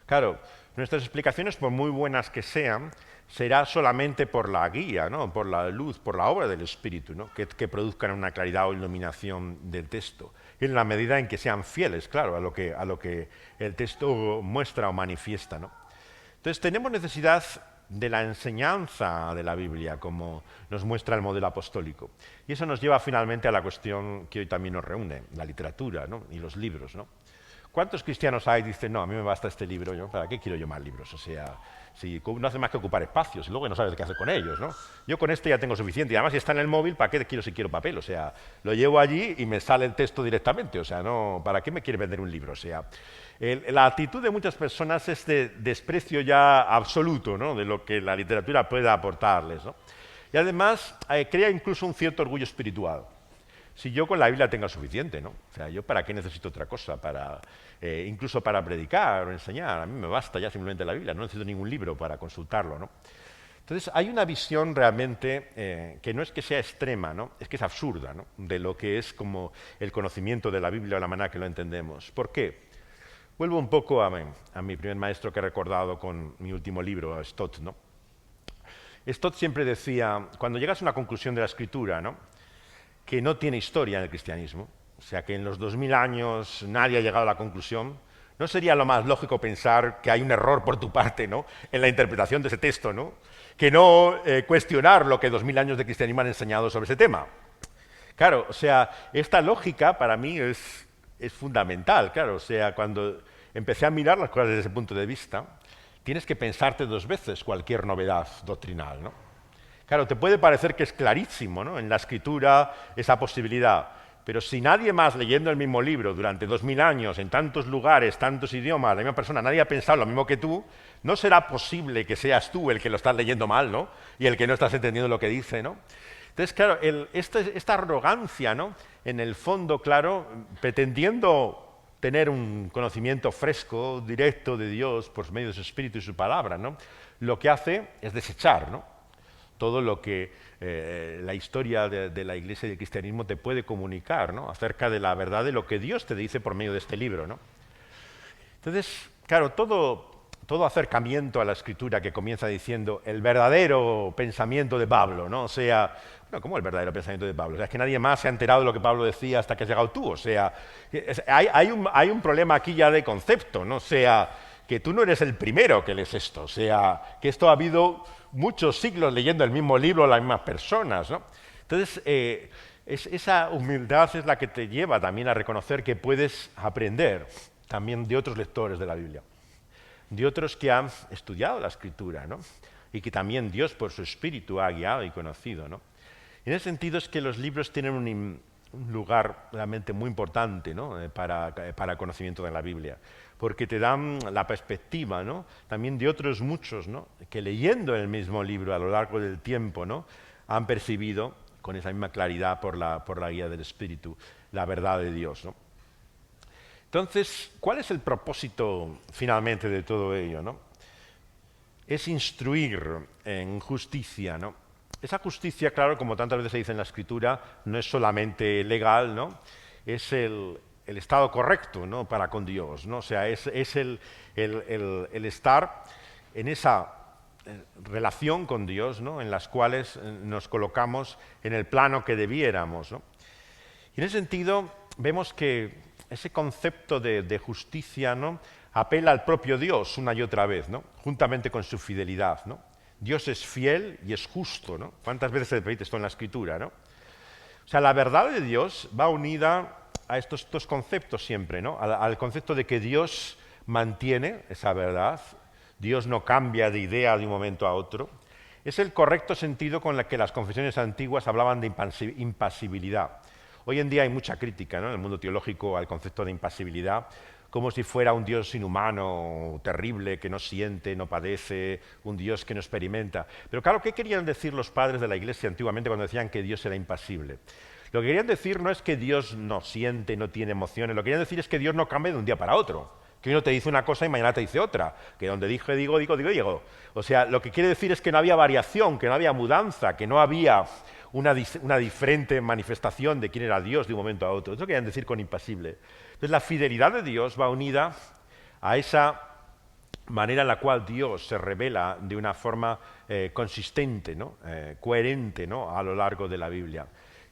A: Claro, nuestras explicaciones, por muy buenas que sean, será solamente por la guía, ¿no?, por la luz, por la obra del Espíritu, ¿no?, que produzcan una claridad o iluminación del texto, en la medida en que sean fieles, claro, a lo que el texto muestra o manifiesta, ¿no? Entonces tenemos necesidad de la enseñanza de la Biblia, como nos muestra el modelo apostólico. Y eso nos lleva finalmente a la cuestión que hoy también nos reúne, la literatura, ¿no?, y los libros, ¿no? ¿Cuántos cristianos hay que dicen, no, a mí me basta este libro, ¿yo? ¿Para qué quiero yo más libros? O sea, si no hace más que ocupar espacios y luego no sabes qué hacer con ellos, ¿no? Yo con este ya tengo suficiente. Y además, si está en el móvil, ¿para qué quiero si quiero papel? O sea, lo llevo allí y me sale el texto directamente. O sea, no, ¿para qué me quiere vender un libro? O sea, la actitud de muchas personas es de desprecio ya absoluto, ¿no?, de lo que la literatura puede aportarles, ¿no? Y además, crea incluso un cierto orgullo espiritual. Si yo con la Biblia tengo suficiente, ¿no? O sea, ¿yo para qué necesito otra cosa? Incluso para predicar o enseñar. A mí me basta ya simplemente la Biblia, no necesito ningún libro para consultarlo, ¿no? Entonces, hay una visión realmente que no es que sea extrema, ¿no?, es que es absurda, ¿no?, de lo que es como el conocimiento de la Biblia o la manera que lo entendemos. ¿Por qué? Vuelvo un poco a mi primer maestro que he recordado con mi último libro, a Stott, ¿no? Stott siempre decía, cuando llegas a una conclusión de la Escritura, ¿no?, que no tiene historia en el cristianismo, o sea, que en los 2000 años nadie ha llegado a la conclusión, ¿no sería lo más lógico pensar que hay un error por tu parte, ¿no?, en la interpretación de ese texto, ¿no?, que no cuestionar lo que 2000 años de cristianismo han enseñado sobre ese tema? Claro, o sea, esta lógica para mí es fundamental, claro, o sea, cuando empecé a mirar las cosas desde ese punto de vista, tienes que pensarte dos veces cualquier novedad doctrinal, ¿no? Claro, te puede parecer que es clarísimo, ¿no?, en la Escritura esa posibilidad, pero si nadie más leyendo el mismo libro durante 2000 años, en tantos lugares, tantos idiomas, la misma persona, nadie ha pensado lo mismo que tú, no será posible que seas tú el que lo estás leyendo mal, ¿no?, y el que no estás entendiendo lo que dice, ¿no? Entonces, claro, esta arrogancia, ¿no?, en el fondo, claro, pretendiendo tener un conocimiento fresco, directo de Dios por medio de su Espíritu y su palabra, ¿no?, lo que hace es desechar, ¿no?, todo lo que la historia de la Iglesia y del cristianismo te puede comunicar, ¿no?, acerca de la verdad de lo que Dios te dice por medio de este libro, ¿no? Entonces, claro, todo acercamiento a la Escritura que comienza diciendo el verdadero pensamiento de Pablo, ¿no? O sea, bueno, ¿cómo el verdadero pensamiento de Pablo? O sea, es que nadie más se ha enterado de lo que Pablo decía hasta que has llegado tú. O sea, hay un problema aquí ya de concepto, ¿no? O sea, que tú no eres el primero que lees esto. O sea, que esto ha habido muchos siglos leyendo el mismo libro a las mismas personas, ¿no? Entonces, esa humildad es la que te lleva también a reconocer que puedes aprender también de otros lectores de la Biblia, de otros que han estudiado la Escritura, ¿no?, y que también Dios por su Espíritu ha guiado y conocido, ¿no? En ese sentido es que los libros tienen un lugar realmente muy importante, ¿no? Para el conocimiento de la Biblia, porque te dan la perspectiva, ¿no? También de otros muchos, ¿no? Que leyendo el mismo libro a lo largo del tiempo, ¿no? Han percibido con esa misma claridad por la guía del Espíritu la verdad de Dios, ¿no? Entonces, ¿cuál es el propósito finalmente de todo ello, ¿no? Es instruir en justicia, ¿no? Esa justicia, claro, como tantas veces se dice en la Escritura, no es solamente legal, ¿no? Es el estado correcto, ¿no? Para con Dios, ¿no? O sea, es el estar en esa relación con Dios, ¿no? En las cuales nos colocamos en el plano que debiéramos, ¿no? Y en ese sentido vemos que ese concepto de justicia, ¿no? Apela al propio Dios una y otra vez, ¿no? Juntamente con su fidelidad, ¿no? Dios es fiel y es justo, ¿no? ¿Cuántas veces se repite esto en la Escritura, ¿no? O sea, la verdad de Dios va unida a estos dos conceptos siempre, ¿no? Al concepto de que Dios mantiene esa verdad, Dios no cambia de idea de un momento a otro. Es el correcto sentido con el que las confesiones antiguas hablaban de impasibilidad. Hoy en día hay mucha crítica, ¿no? En el mundo teológico al concepto de impasibilidad, como si fuera un Dios inhumano, terrible, que no siente, no padece, un Dios que no experimenta. Pero claro, ¿qué querían decir los padres de la Iglesia antiguamente cuando decían que Dios era impasible? Lo que querían decir no es que Dios no siente, no tiene emociones, lo que querían decir es que Dios no cambia de un día para otro, que hoy no te dice una cosa y mañana te dice otra, que donde dije digo. O sea, lo que quiere decir es que no había variación, que no había mudanza, que no había una diferente manifestación de quién era Dios de un momento a otro. Eso querían decir con impasible. Entonces la fidelidad de Dios va unida a esa manera en la cual Dios se revela de una forma consistente, ¿no? Coherente, ¿no? A lo largo de la Biblia.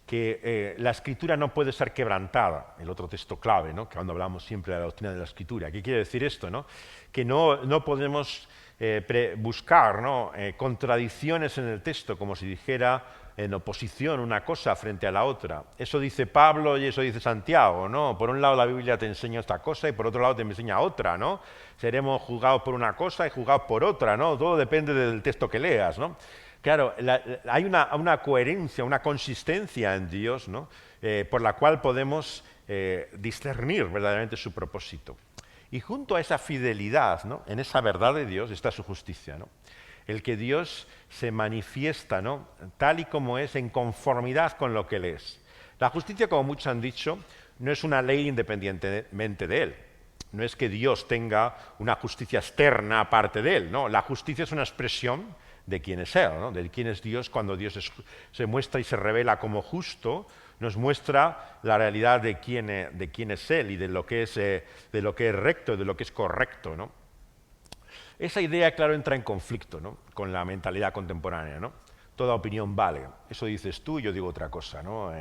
A: Que la Escritura no puede ser quebrantada, el otro texto clave, ¿no? Que cuando hablamos siempre de la doctrina de la Escritura. ¿Qué quiere decir esto, no? Que no podemos buscar, ¿no? Contradicciones en el texto, como si dijera en oposición una cosa frente a la otra. Eso dice Pablo y eso dice Santiago, ¿no? Por un lado la Biblia te enseña esta cosa y por otro lado te enseña otra, ¿no? Seremos juzgados por una cosa y juzgados por otra, ¿no? Todo depende del texto que leas, ¿no? Claro, hay una coherencia, una consistencia en Dios, ¿no? Por la cual podemos discernir verdaderamente su propósito. Y junto a esa fidelidad, ¿no? En esa verdad de Dios está su justicia, ¿no? El que Dios se manifiesta, ¿no? Tal y como es, en conformidad con lo que Él es. La justicia, como muchos han dicho, no es una ley independientemente de Él. No es que Dios tenga una justicia externa aparte de Él, ¿no? La justicia es una expresión de quién es Él, ¿no? De quién es Dios. Cuando Dios se muestra y se revela como justo, nos muestra la realidad de quién es Él y de lo que es recto, de lo que es correcto, ¿no? Esa idea, claro, entra en conflicto, ¿no? Con la mentalidad contemporánea, ¿no? Toda opinión vale. Eso dices tú y yo digo otra cosa, ¿no?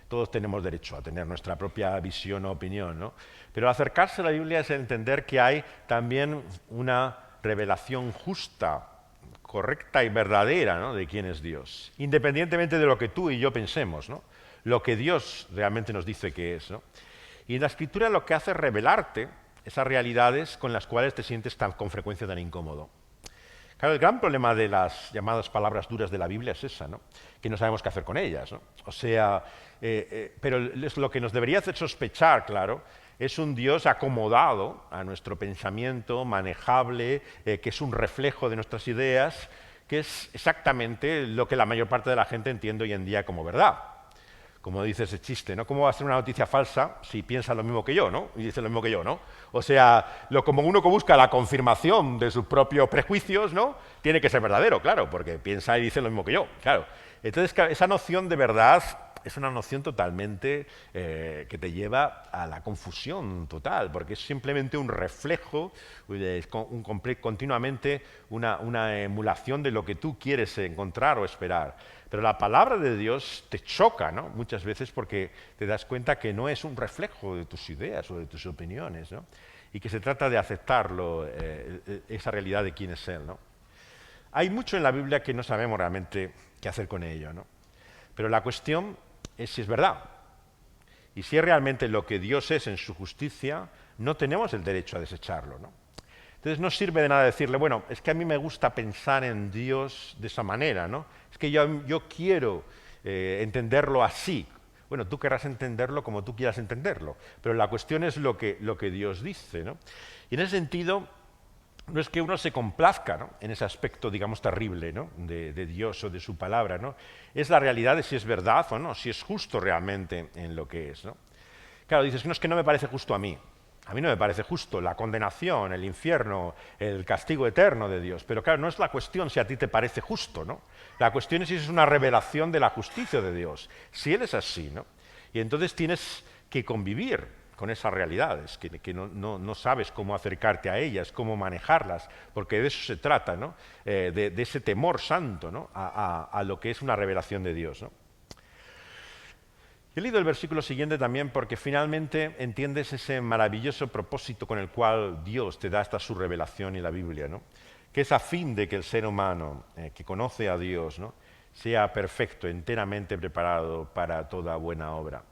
A: Todos tenemos derecho a tener nuestra propia visión o opinión, ¿no? Pero acercarse a la Biblia es entender que hay también una revelación justa, correcta y verdadera, ¿no? De quién es Dios, independientemente de lo que tú y yo pensemos, ¿no? Lo que Dios realmente nos dice que es, ¿no? Y en la Escritura lo que hace es revelarte esas realidades con las cuales te sientes con frecuencia tan incómodo. Claro, el gran problema de las llamadas palabras duras de la Biblia es esa, ¿no? Que no sabemos qué hacer con ellas, ¿no? O sea, pero lo que nos debería hacer sospechar, claro, es un Dios acomodado a nuestro pensamiento, manejable, que es un reflejo de nuestras ideas, que es exactamente lo que la mayor parte de la gente entiende hoy en día como verdad. Como dice ese chiste, ¿no? ¿Cómo va a ser una noticia falsa si piensa lo mismo que yo, ¿no? Y dice lo mismo que yo, ¿no? O sea, como uno que busca la confirmación de sus propios prejuicios, ¿no? Tiene que ser verdadero, claro, porque piensa y dice lo mismo que yo, claro. Entonces, esa noción de verdad es una noción totalmente que te lleva a la confusión total, porque es simplemente un reflejo, continuamente una emulación de lo que tú quieres encontrar o esperar. Pero la palabra de Dios te choca, ¿no? Muchas veces porque te das cuenta que no es un reflejo de tus ideas o de tus opiniones, ¿no? Y que se trata de aceptarlo, esa realidad de quién es Él, ¿no? Hay mucho en la Biblia que no sabemos realmente qué hacer con ello, ¿no? Pero la cuestión es si es verdad. Y si es realmente lo que Dios es en su justicia, no tenemos el derecho a desecharlo, ¿no? Entonces no sirve de nada decirle, bueno, es que a mí me gusta pensar en Dios de esa manera, ¿no? Es que yo quiero entenderlo así. Bueno, tú querrás entenderlo como tú quieras entenderlo, pero la cuestión es lo que Dios dice, ¿no? Y en ese sentido, no es que uno se complazca, ¿no?, en ese aspecto, digamos, terrible, ¿no?, de Dios o de su palabra, ¿no? Es la realidad de si es verdad o no, si es justo realmente en lo que es, ¿no? Claro, dices, no, es que no me parece justo a mí. A mí no me parece justo la condenación, el infierno, el castigo eterno de Dios. Pero claro, no es la cuestión si a ti te parece justo, ¿no? La cuestión es si es una revelación de la justicia de Dios. Si Él es así, ¿no? Y entonces tienes que convivir con esas realidades, que no sabes cómo acercarte a ellas, cómo manejarlas, porque de eso se trata, ¿no? De ese temor santo, ¿no?, a lo que es una revelación de Dios, ¿no? He leído el versículo siguiente también porque finalmente entiendes ese maravilloso propósito con el cual Dios te da esta su revelación y la Biblia, ¿no?, que es a fin de que el ser humano que conoce a Dios, ¿no?, sea perfecto, enteramente preparado para toda buena obra.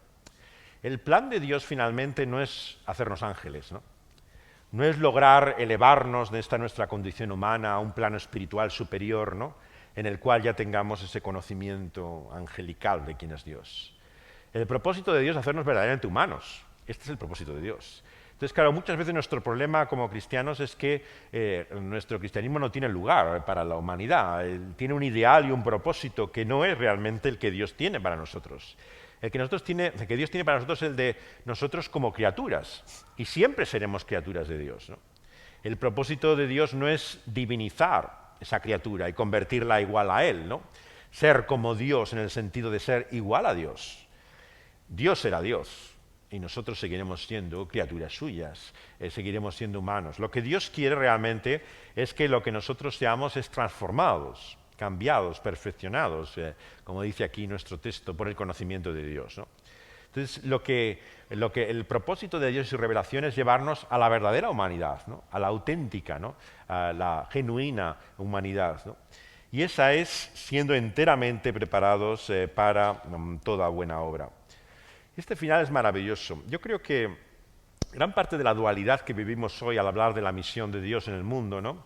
A: El plan de Dios finalmente no es hacernos ángeles, ¿no? No es lograr elevarnos de esta nuestra condición humana a un plano espiritual superior, ¿no?, en el cual ya tengamos ese conocimiento angelical de quién es Dios. El propósito de Dios es hacernos verdaderamente humanos. Este es el propósito de Dios. Entonces, claro, muchas veces nuestro problema como cristianos es que nuestro cristianismo no tiene lugar para la humanidad. Tiene un ideal y un propósito que no es realmente el que Dios tiene para nosotros. El que Dios tiene para nosotros es el de nosotros como criaturas. Y siempre seremos criaturas de Dios, ¿no? El propósito de Dios no es divinizar esa criatura y convertirla igual a Él, ¿no? Ser como Dios en el sentido de ser igual a Dios. Dios será Dios y nosotros seguiremos siendo criaturas suyas, seguiremos siendo humanos. Lo que Dios quiere realmente es que lo que nosotros seamos es transformados, cambiados, perfeccionados, como dice aquí nuestro texto, por el conocimiento de Dios, ¿no? Entonces, el propósito de Dios y su revelación es llevarnos a la verdadera humanidad, ¿no?, a la auténtica, ¿no?, a la genuina humanidad, ¿no? Y esa es siendo enteramente preparados para toda buena obra. Este final es maravilloso. Yo creo que gran parte de la dualidad que vivimos hoy al hablar de la misión de Dios en el mundo, ¿no?,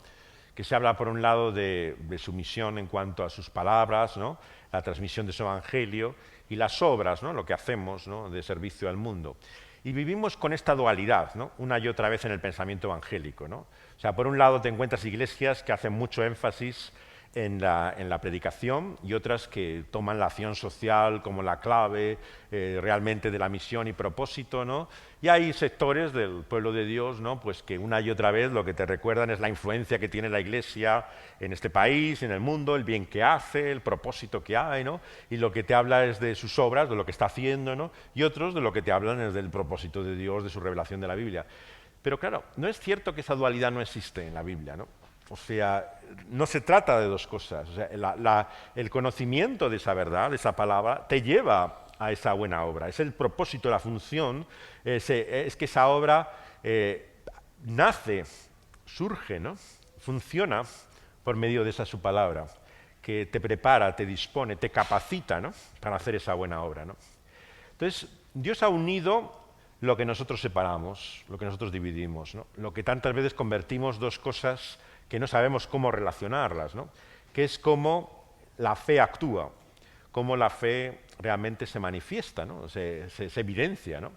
A: que se habla por un lado de su misión en cuanto a sus palabras, ¿no?, la transmisión de su evangelio, y las obras, ¿no?, lo que hacemos, ¿no?, de servicio al mundo. Y vivimos con esta dualidad, ¿no?, una y otra vez en el pensamiento evangélico, ¿no? O sea, por un lado te encuentras iglesias que hacen mucho énfasis en la predicación y otras que toman la acción social como la clave realmente de la misión y propósito, ¿no? Y hay sectores del pueblo de Dios, ¿no?, pues que una y otra vez lo que te recuerdan es la influencia que tiene la Iglesia en este país, en el mundo, el bien que hace, el propósito que hay, ¿no? Y lo que te habla es de sus obras, de lo que está haciendo, ¿no? Y otros de lo que te hablan es del propósito de Dios, de su revelación de la Biblia. Pero claro, no es cierto que esa dualidad no existe en la Biblia, ¿no? O sea, no se trata de dos cosas. O sea, el conocimiento de esa verdad, de esa palabra, te lleva a esa buena obra. Es el propósito, la función, es que esa obra nace, surge, ¿no?, funciona por medio de esa su palabra, que te prepara, te dispone, te capacita, ¿no?, para hacer esa buena obra, ¿no? Entonces, Dios ha unido lo que nosotros separamos, lo que nosotros dividimos, ¿no?, lo que tantas veces convertimos dos cosas que no sabemos cómo relacionarlas, ¿no?, que es cómo la fe actúa, cómo la fe realmente se manifiesta, ¿no?, se evidencia, ¿no?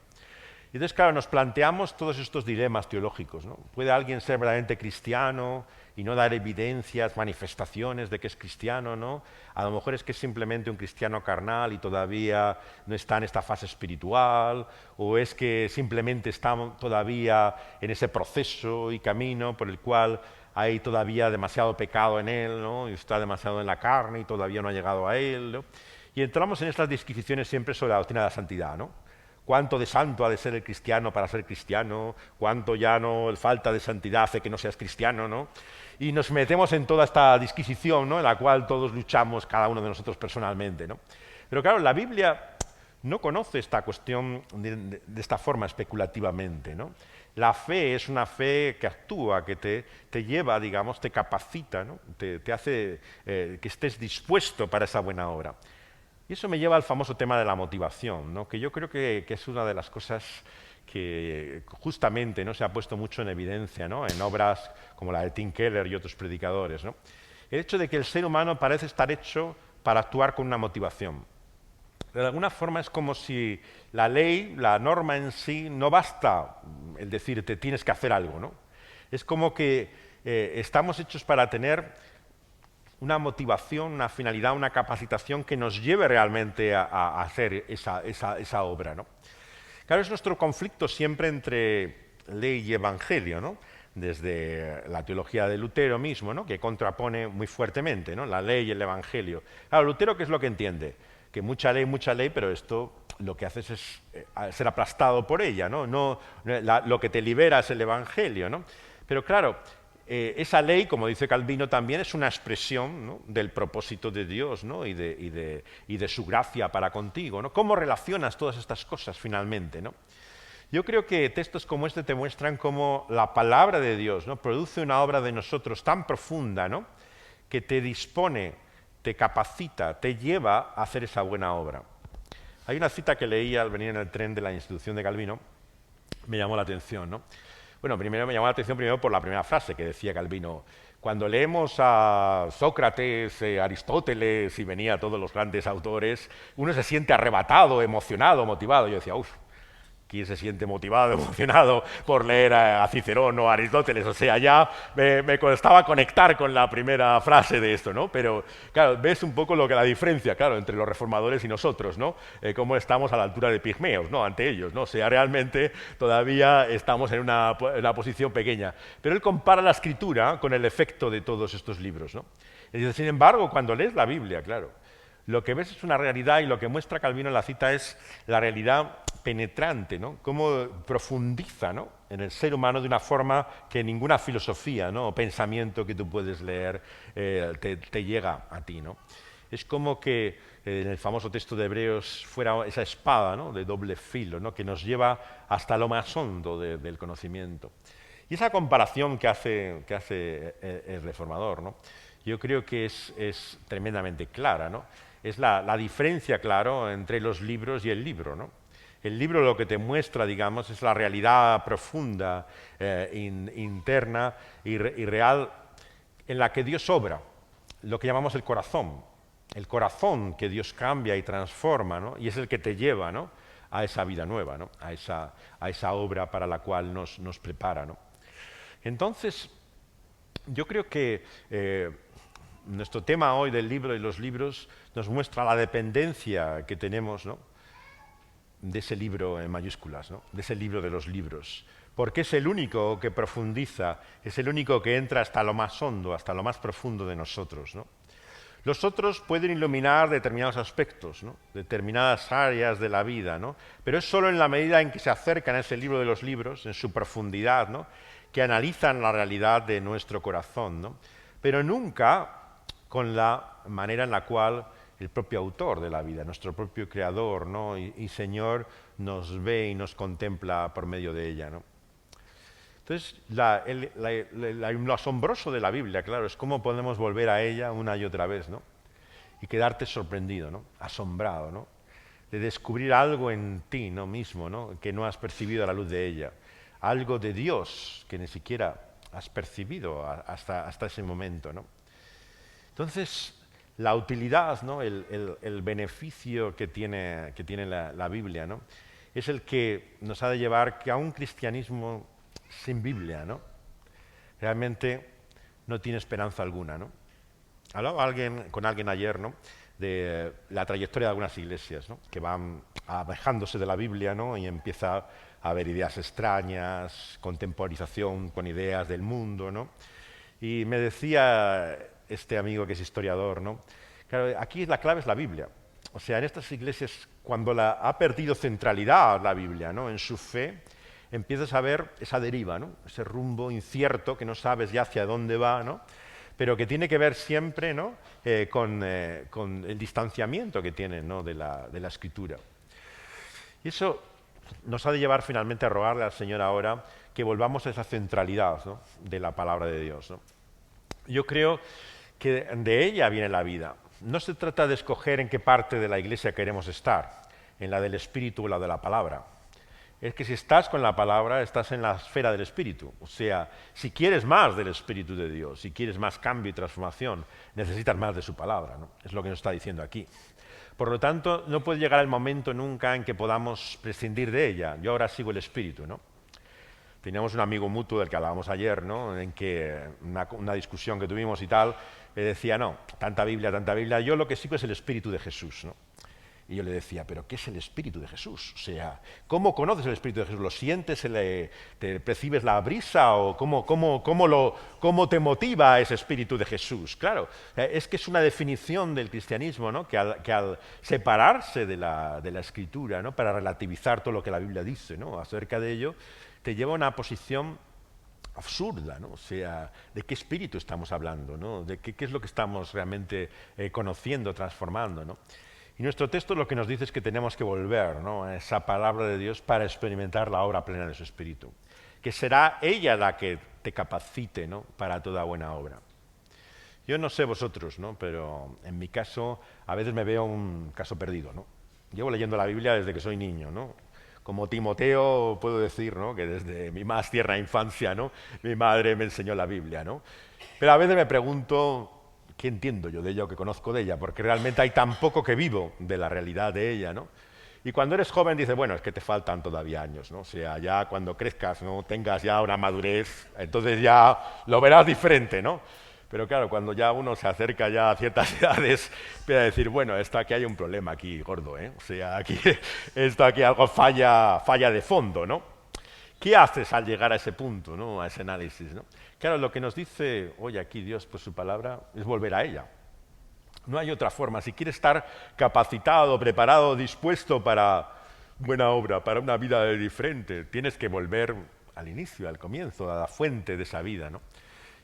A: Y entonces, claro, nos planteamos todos estos dilemas teológicos, ¿no? ¿Puede alguien ser verdaderamente cristiano y no dar evidencias, manifestaciones de que es cristiano, ¿no? A lo mejor es que es simplemente un cristiano carnal y todavía no está en esta fase espiritual, o es que simplemente está todavía en ese proceso y camino por el cual hay todavía demasiado pecado en él, ¿no?, y está demasiado en la carne y todavía no ha llegado a él, ¿no? Y entramos en estas disquisiciones siempre sobre la doctrina de la santidad, ¿no? ¿Cuánto de santo ha de ser el cristiano para ser cristiano? ¿Cuánto ya no falta de santidad hace que no seas cristiano, ¿no? Y nos metemos en toda esta disquisición, ¿no?, en la cual todos luchamos, cada uno de nosotros personalmente, ¿no? Pero claro, la Biblia no conoce esta cuestión de esta forma especulativamente, ¿no? La fe es una fe que actúa, que te lleva, digamos, te capacita, ¿no?, te hace que estés dispuesto para esa buena obra. Y eso me lleva al famoso tema de la motivación, ¿no?, que yo creo que es una de las cosas que justamente no se ha puesto mucho en evidencia, ¿no?, en obras como la de Tim Keller y otros predicadores, ¿no? El hecho de que el ser humano parece estar hecho para actuar con una motivación. De alguna forma es como si la ley, la norma en sí, no basta el decirte tienes que hacer algo, ¿no? Es como que estamos hechos para tener una motivación, una finalidad, una capacitación que nos lleve realmente a hacer esa obra, ¿no? Claro, es nuestro conflicto siempre entre ley y evangelio, ¿no? Desde la teología de Lutero mismo, ¿no? Que contrapone muy fuertemente, ¿no? La ley y el evangelio. Claro, Lutero, ¿qué es lo que entiende? Que mucha ley, pero esto lo que haces es ser aplastado por ella, ¿no? Lo que te libera es el evangelio, ¿no? Pero claro, esa ley, como dice Calvino también, es una expresión, ¿no? Del propósito de Dios, ¿no? y de su gracia para contigo, ¿no? ¿Cómo relacionas todas estas cosas finalmente, ¿no? Yo creo que textos como este te muestran cómo la palabra de Dios, ¿no? Produce una obra de nosotros tan profunda, ¿no? Que te dispone, te capacita, te lleva a hacer esa buena obra. Hay una cita que leí al venir en el tren de la institución de Calvino, me llamó la atención, ¿no? Bueno, primero me llamó la atención por la primera frase que decía Calvino. Cuando leemos a Sócrates, Aristóteles y venía todos los grandes autores, uno se siente arrebatado, emocionado, motivado. Yo decía, uff, ¿quién se siente motivado, emocionado por leer a Cicerón o a Aristóteles? O sea, ya me costaba conectar con la primera frase de esto, ¿no? Pero, claro, ves un poco la diferencia, claro, entre los reformadores y nosotros, ¿no? Cómo estamos a la altura de pigmeos, ¿no? Ante ellos, ¿no? O sea, realmente todavía estamos en una posición pequeña. Pero él compara la escritura con el efecto de todos estos libros, ¿no? Y dice, sin embargo, cuando lees la Biblia, claro, lo que ves es una realidad y lo que muestra Calvino en la cita es la realidad penetrante, ¿no? Cómo profundiza, ¿no? En el ser humano de una forma que ninguna filosofía, ¿no? O pensamiento que tú puedes leer te llega a ti, ¿no? Es como que en el famoso texto de Hebreos fuera esa espada, ¿no? De doble filo, ¿no? Que nos lleva hasta lo más hondo del conocimiento. Y esa comparación que hace el reformador, ¿no? Yo creo que es tremendamente clara, ¿no? Es la diferencia, claro, entre los libros y el libro, ¿no? El libro lo que te muestra, digamos, es la realidad profunda, interna y real en la que Dios obra, lo que llamamos el corazón que Dios cambia y transforma, ¿no? Y es el que te lleva, ¿no? A esa vida nueva, ¿no? A esa obra para la cual nos prepara, ¿no? Entonces, yo creo que nuestro tema hoy del libro y los libros nos muestra la dependencia que tenemos, ¿no? De ese libro en mayúsculas, ¿no? De ese libro de los libros, porque es el único que profundiza, es el único que entra hasta lo más hondo, hasta lo más profundo de nosotros, ¿no? Los otros pueden iluminar determinados aspectos, ¿no? Determinadas áreas de la vida, ¿no? Pero es solo en la medida en que se acercan a ese libro de los libros, en su profundidad, ¿no? Que analizan la realidad de nuestro corazón, ¿no? Pero nunca con la manera en la cual el propio autor de la vida, nuestro propio creador, ¿no? y Señor nos ve y nos contempla por medio de ella, ¿no? Entonces, lo asombroso de la Biblia, claro, es cómo podemos volver a ella una y otra vez, ¿no? Y quedarte sorprendido, ¿no? Asombrado, ¿no? De descubrir algo en ti, ¿no? Mismo, ¿no? Que no has percibido a la luz de ella. Algo de Dios que ni siquiera has percibido hasta ese momento, ¿no? Entonces, la utilidad, ¿no? el beneficio que tiene la Biblia, ¿no? Es el que nos ha de llevar que a un cristianismo sin Biblia, ¿no? Realmente no tiene esperanza alguna, ¿no? Hablaba con alguien ayer, ¿no? De la trayectoria de algunas iglesias, ¿no? Que van alejándose de la Biblia, ¿no? Y empieza a haber ideas extrañas, contemporización con ideas del mundo, ¿no? Y me decía este amigo que es historiador, ¿no? Claro, aquí la clave es la Biblia. O sea, en estas iglesias, cuando ha perdido centralidad la Biblia, ¿no? En su fe, empiezas a ver esa deriva, ¿no? Ese rumbo incierto que no sabes ya hacia dónde va, ¿no? Pero que tiene que ver siempre, ¿no? Con el distanciamiento que tienen, ¿no? de la Escritura. Y eso nos ha de llevar finalmente a rogarle al Señor ahora que volvamos a esa centralidad, ¿no? De la palabra de Dios, ¿no? Yo creo que de ella viene la vida. No se trata de escoger en qué parte de la iglesia queremos estar, en la del Espíritu o la de la palabra. es que si estás con la palabra, estás en la esfera del Espíritu. O sea, si quieres más del Espíritu de Dios, si quieres más cambio y transformación, necesitas más de su palabra, ¿no? Es lo que nos está diciendo aquí. Por lo tanto, no puede llegar el momento nunca en que podamos prescindir de ella. Yo ahora sigo el Espíritu, ¿no? Teníamos un amigo mutuo del que hablábamos ayer, ¿no? En que una discusión que tuvimos y tal, le decía, no, tanta Biblia, yo lo que sigo es el Espíritu de Jesús, ¿no? Y yo le decía, ¿pero qué es el Espíritu de Jesús? O sea, ¿cómo conoces el Espíritu de Jesús? ¿Lo sientes? ¿Te percibes la brisa? ¿O cómo te motiva ese Espíritu de Jesús? Claro, es que es una definición del cristianismo, ¿no? Que al separarse de la Escritura, ¿no? Para relativizar todo lo que la Biblia dice, ¿no? Acerca de ello, te lleva a una posición absurda, ¿no? O sea, ¿de qué espíritu estamos hablando, ¿no? ¿De qué es lo que estamos realmente conociendo, transformando, ¿no? Y nuestro texto lo que nos dice es que tenemos que volver, ¿no?, a esa palabra de Dios para experimentar la obra plena de su Espíritu, que será ella la que te capacite, ¿no?, para toda buena obra. Yo no sé vosotros, ¿no?, pero en mi caso a veces me veo un caso perdido, ¿no? Llevo leyendo la Biblia desde que soy niño, ¿no? Como Timoteo puedo decir, ¿no?, que desde mi más tierna infancia, ¿no?, mi madre me enseñó la Biblia, ¿no? Pero a veces me pregunto, ¿qué entiendo yo de ella o qué conozco de ella? Porque realmente hay tan poco que vivo de la realidad de ella, ¿no? Y cuando eres joven dices, bueno, es que te faltan todavía años, ¿no? O sea, ya cuando crezcas, ¿no?, tengas ya una madurez, entonces ya lo verás diferente, ¿no? Pero claro, cuando ya uno se acerca ya a ciertas edades, empieza a decir, bueno, esto aquí hay un problema aquí gordo, ¿eh? O sea, esto aquí algo falla de fondo, ¿no? ¿Qué haces al llegar a ese punto, ¿no?, a ese análisis, ¿no? Claro, lo que nos dice hoy aquí Dios por su palabra es volver a ella. No hay otra forma. Si quieres estar capacitado, preparado, dispuesto para buena obra, para una vida diferente, tienes que volver al inicio, al comienzo, a la fuente de esa vida, ¿no?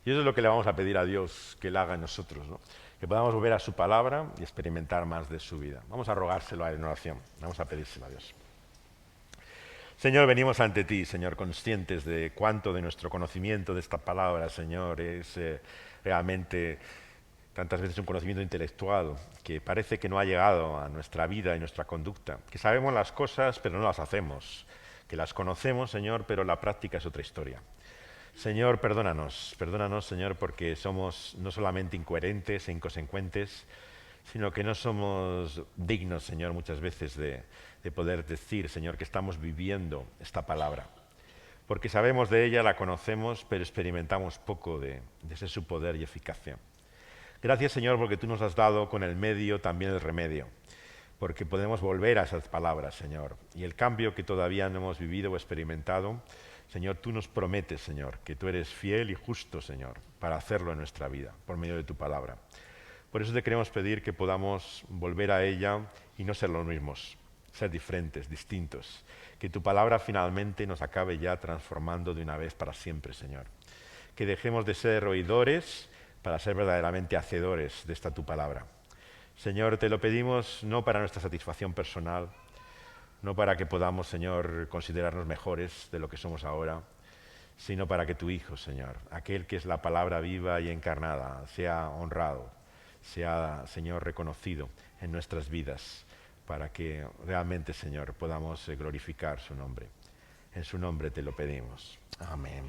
A: Y eso es lo que le vamos a pedir a Dios que Él haga en nosotros, ¿no? Que podamos volver a su palabra y experimentar más de su vida. Vamos a rogárselo a Él en oración. Vamos a pedírselo a Dios. Señor, venimos ante ti, Señor, conscientes de cuánto de nuestro conocimiento de esta palabra, Señor, es realmente tantas veces un conocimiento intelectual que parece que no ha llegado a nuestra vida y nuestra conducta, que sabemos las cosas pero no las hacemos, que las conocemos, Señor, pero la práctica es otra historia. Señor, perdónanos, Señor, porque somos no solamente incoherentes e inconsecuentes, sino que no somos dignos, Señor, muchas veces de poder decir, Señor, que estamos viviendo esta palabra. Porque sabemos de ella, la conocemos, pero experimentamos poco de ese su poder y eficacia. Gracias, Señor, porque tú nos has dado con el medio también el remedio, porque podemos volver a esas palabras, Señor. Y el cambio que todavía no hemos vivido o experimentado, Señor, tú nos prometes, Señor, que tú eres fiel y justo, Señor, para hacerlo en nuestra vida, por medio de tu palabra. Por eso te queremos pedir que podamos volver a ella y no ser los mismos, ser diferentes, distintos. Que tu palabra finalmente nos acabe ya transformando de una vez para siempre, Señor. Que dejemos de ser oidores para ser verdaderamente hacedores de esta tu palabra. Señor, te lo pedimos no para nuestra satisfacción personal, no para que podamos, Señor, considerarnos mejores de lo que somos ahora, sino para que tu Hijo, Señor, aquel que es la palabra viva y encarnada, sea honrado, sea, Señor, reconocido en nuestras vidas, para que realmente, Señor, podamos glorificar su nombre. En su nombre te lo pedimos. Amén.